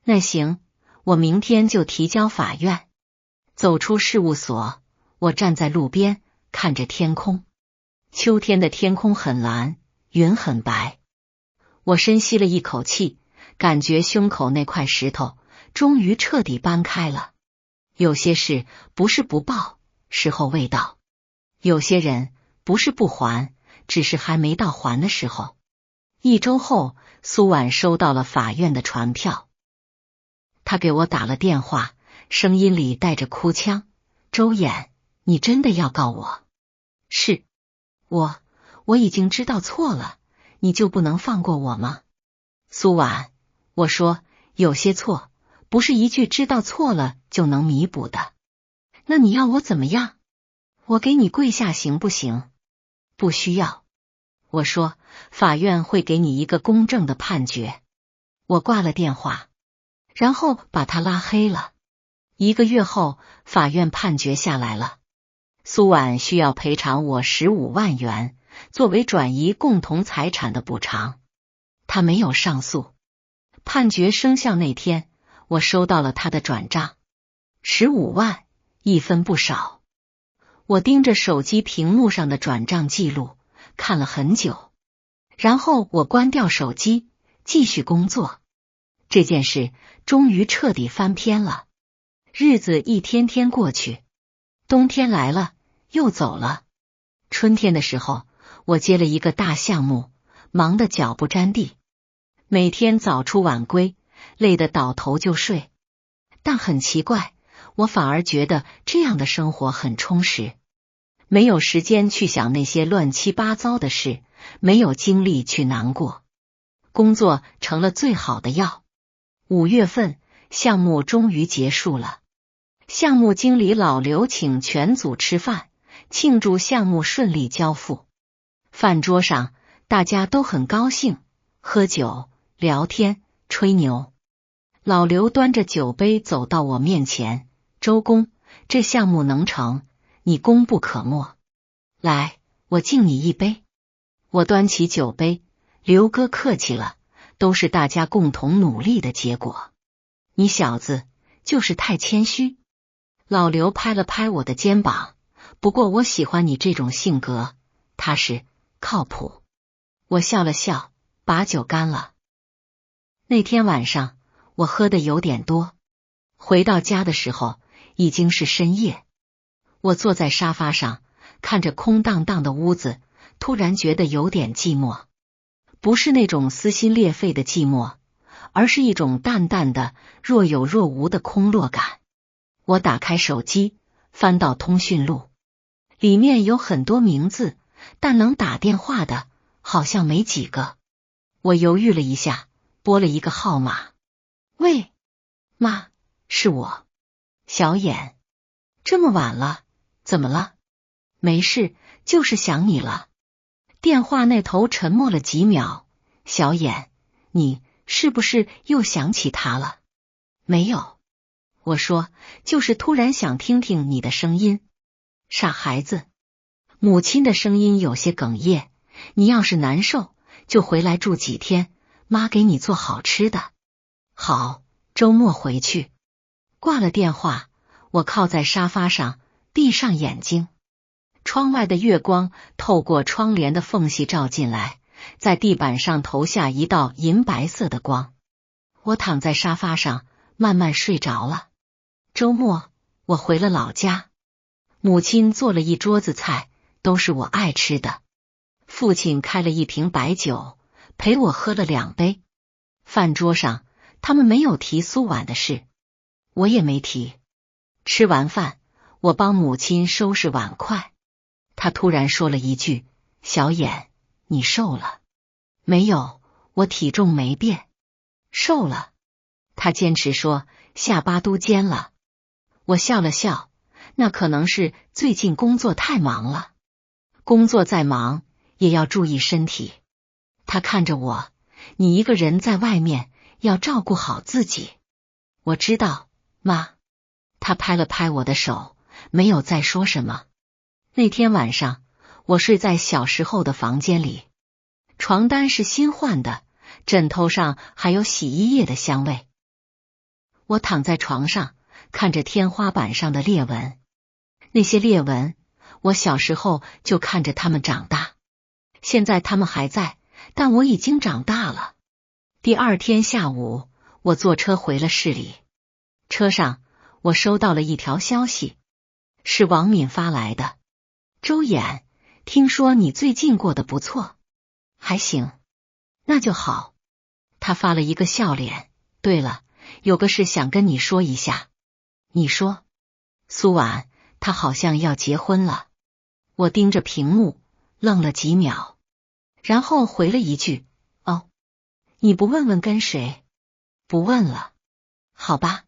那行，我明天就提交法院。走出事务所，我站在路边，看着天空。秋天的天空很蓝，云很白。我深吸了一口气，感觉胸口那块石头终于彻底搬开了。有些事不是不报，时候未到；有些人不是不还，只是还没到还的时候。1周后，苏婉收到了法院的传票。他给我打了电话，声音里带着哭腔。周衍，你真的要告我？是。我已经知道错了，你就不能放过我吗？苏婉，我说，有些错不是一句知道错了就能弥补的。那你要我怎么样？我给你跪下行不行？不需要。我说，法院会给你一个公正的判决。我挂了电话，然后把他拉黑了。1个月后，法院判决下来了，苏婉需要赔偿我15万元，作为转移共同财产的补偿。他没有上诉。判决生效那天，我收到了他的转账，15万，一分不少。我盯着手机屏幕上的转账记录看了很久，然后我关掉手机，继续工作。这件事终于彻底翻篇了。日子一天天过去，冬天来了又走了。春天的时候，我接了一个大项目，忙得脚不沾地，每天早出晚归，累得倒头就睡。但很奇怪，我反而觉得这样的生活很充实，没有时间去想那些乱七八糟的事，没有精力去难过。工作成了最好的药。5月份，项目终于结束了。项目经理老刘请全组吃饭，庆祝项目顺利交付。饭桌上大家都很高兴，喝酒、聊天、吹牛。老刘端着酒杯走到我面前，周公，这项目能成，你功不可没。来，我敬你一杯。我端起酒杯，刘哥客气了，都是大家共同努力的结果。你小子就是太谦虚。老刘拍了拍我的肩膀，不过我喜欢你这种性格，踏实靠谱。我笑了笑，把酒干了。那天晚上我喝的有点多，回到家的时候已经是深夜。我坐在沙发上，看着空荡荡的屋子，突然觉得有点寂寞。不是那种撕心裂肺的寂寞，而是一种淡淡的若有若无的空落感。我打开手机，翻到通讯录，里面有很多名字，但能打电话的好像没几个。我犹豫了一下，拨了一个号码。喂，妈，是我，小眼。这么晚了，怎么了？没事，就是想你了。电话那头沉默了几秒。小眼，你是不是又想起他了？没有。我说，就是突然想听听你的声音。傻孩子。母亲的声音有些哽咽，你要是难受，就回来住几天，妈给你做好吃的。好，周末回去。挂了电话，我靠在沙发上，闭上眼睛。窗外的月光透过窗帘的缝隙照进来，在地板上投下一道银白色的光。我躺在沙发上，慢慢睡着了。周末，我回了老家，母亲做了一桌子菜，都是我爱吃的。父亲开了一瓶白酒，陪我喝了2杯。饭桌上，他们没有提苏婉的事，我也没提。吃完饭，我帮母亲收拾碗筷。她突然说了一句：“小眼，你瘦了。”没有，我体重没变。瘦了。她坚持说下巴都尖了。我笑了笑，那可能是最近工作太忙了。工作再忙，也要注意身体。她看着我，你一个人在外面，要照顾好自己。我知道，妈。她拍了拍我的手，没有再说什么。那天晚上，我睡在小时候的房间里，床单是新换的，枕头上还有洗衣液的香味。我躺在床上，看着天花板上的裂纹。那些裂纹，我小时候就看着它们长大，现在它们还在，但我已经长大了。第2天下午，我坐车回了市里。车上，我收到了一条消息，是王敏发来的。周眼，听说你最近过得不错。还行。那就好。他发了一个笑脸。对了，有个事想跟你说一下。你说。苏婉，她好像要结婚了。我盯着屏幕，愣了几秒，然后回了一句：哦。你不问问跟谁？不问了。好吧。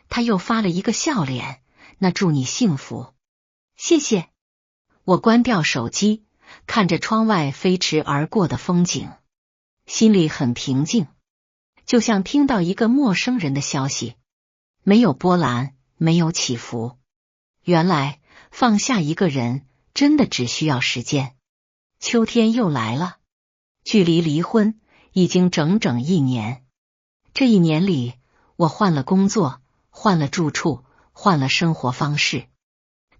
他又发了一个笑脸。那祝你幸福。谢谢。我关掉手机，看着窗外飞驰而过的风景，心里很平静，就像听到一个陌生人的消息，没有波澜，没有起伏。原来放下一个人真的只需要时间。秋天又来了，距离离婚已经整整1年。这1年里，我换了工作，换了住处，换了生活方式。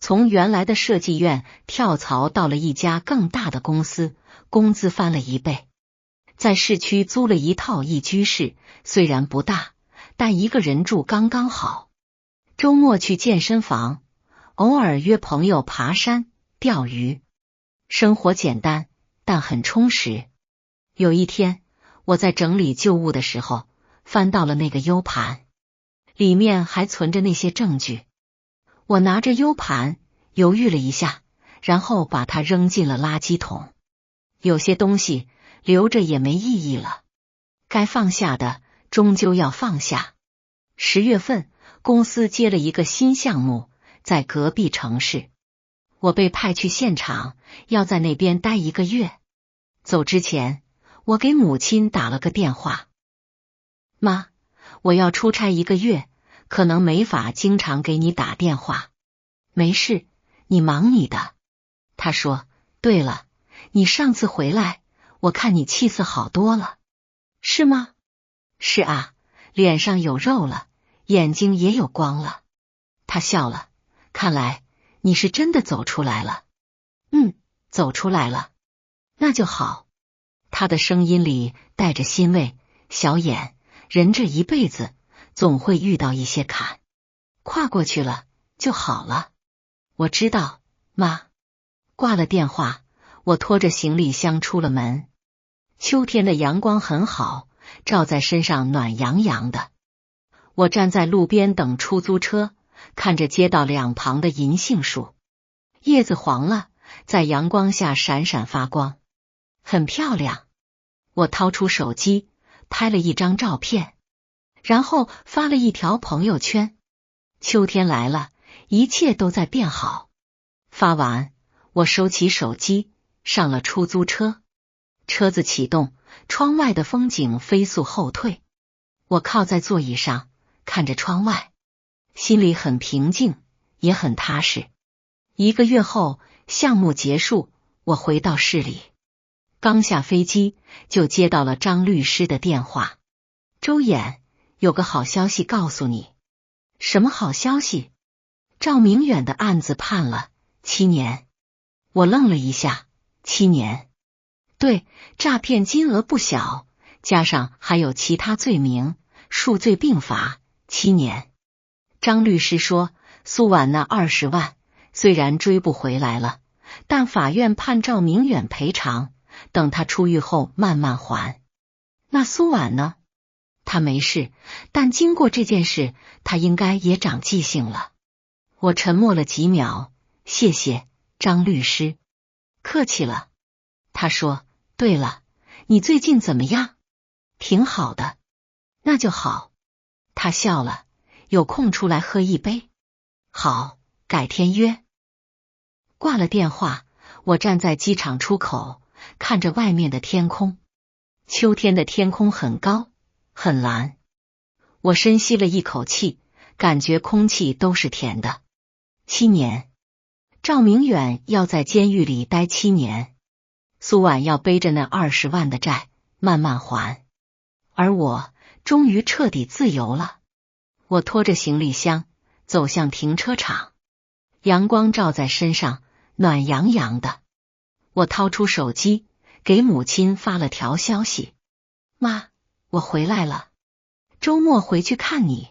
从原来的设计院跳槽到了一家更大的公司，工资翻了1倍。在市区租了一套一居室，虽然不大，但一个人住刚刚好。周末去健身房，偶尔约朋友爬山、钓鱼，生活简单，但很充实。有一天，我在整理旧物的时候，翻到了那个 U 盘，里面还存着那些证据。我拿着 U 盘犹豫了一下，然后把它扔进了垃圾桶。有些东西留着也没意义了，该放下的终究要放下。10月份，公司接了一个新项目，在隔壁城市，我被派去现场，要在那边待1个月。走之前，我给母亲打了个电话：妈，我要出差1个月，可能没法经常给你打电话。没事，你忙你的。她说：对了，你上次回来，我看你气色好多了。是吗？是啊，脸上有肉了，眼睛也有光了。她笑了，看来你是真的走出来了。走出来了，那就好。她的声音里带着欣慰。小眼，人这一辈子总会遇到一些坎，跨过去了就好了。我知道，妈。挂了电话，我拖着行李箱出了门。秋天的阳光很好，照在身上暖洋洋的。我站在路边等出租车，看着街道两旁的银杏树，叶子黄了，在阳光下闪闪发光，很漂亮。我掏出手机拍了一张照片，然后发了一条朋友圈。秋天来了，一切都在变好。发完，我收起手机，上了出租车。车子启动，窗外的风景飞速后退。我靠在座椅上，看着窗外，心里很平静，也很踏实。1个月后，项目结束，我回到市里。刚下飞机，就接到了张律师的电话：周衍，有个好消息告诉你。什么好消息？赵明远的案子判了7年。我愣了一下，7年？对，诈骗金额不小，加上还有其他罪名，数罪并罚，7年。张律师说，苏婉那20万虽然追不回来了，但法院判赵明远赔偿，等他出狱后慢慢还。那苏婉呢？他没事，但经过这件事，他应该也长记性了。我沉默了几秒，谢谢张律师。客气了。他说，对了，你最近怎么样？挺好的。那就好。他笑了，有空出来喝一杯。好，改天约。挂了电话，我站在机场出口，看着外面的天空。秋天的天空很高，很蓝。我深吸了一口气，感觉空气都是甜的。7年，赵明远要在监狱里待7年，苏婉要背着那20万的债慢慢还，而我终于彻底自由了。我拖着行李箱走向停车场，阳光照在身上，暖洋洋的。我掏出手机，给母亲发了条消息：妈，我回来了，周末回去看你。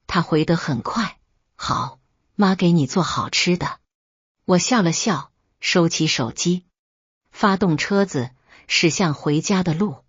她回得很快：好，妈给你做好吃的。我笑了笑，收起手机，发动车子，驶向回家的路。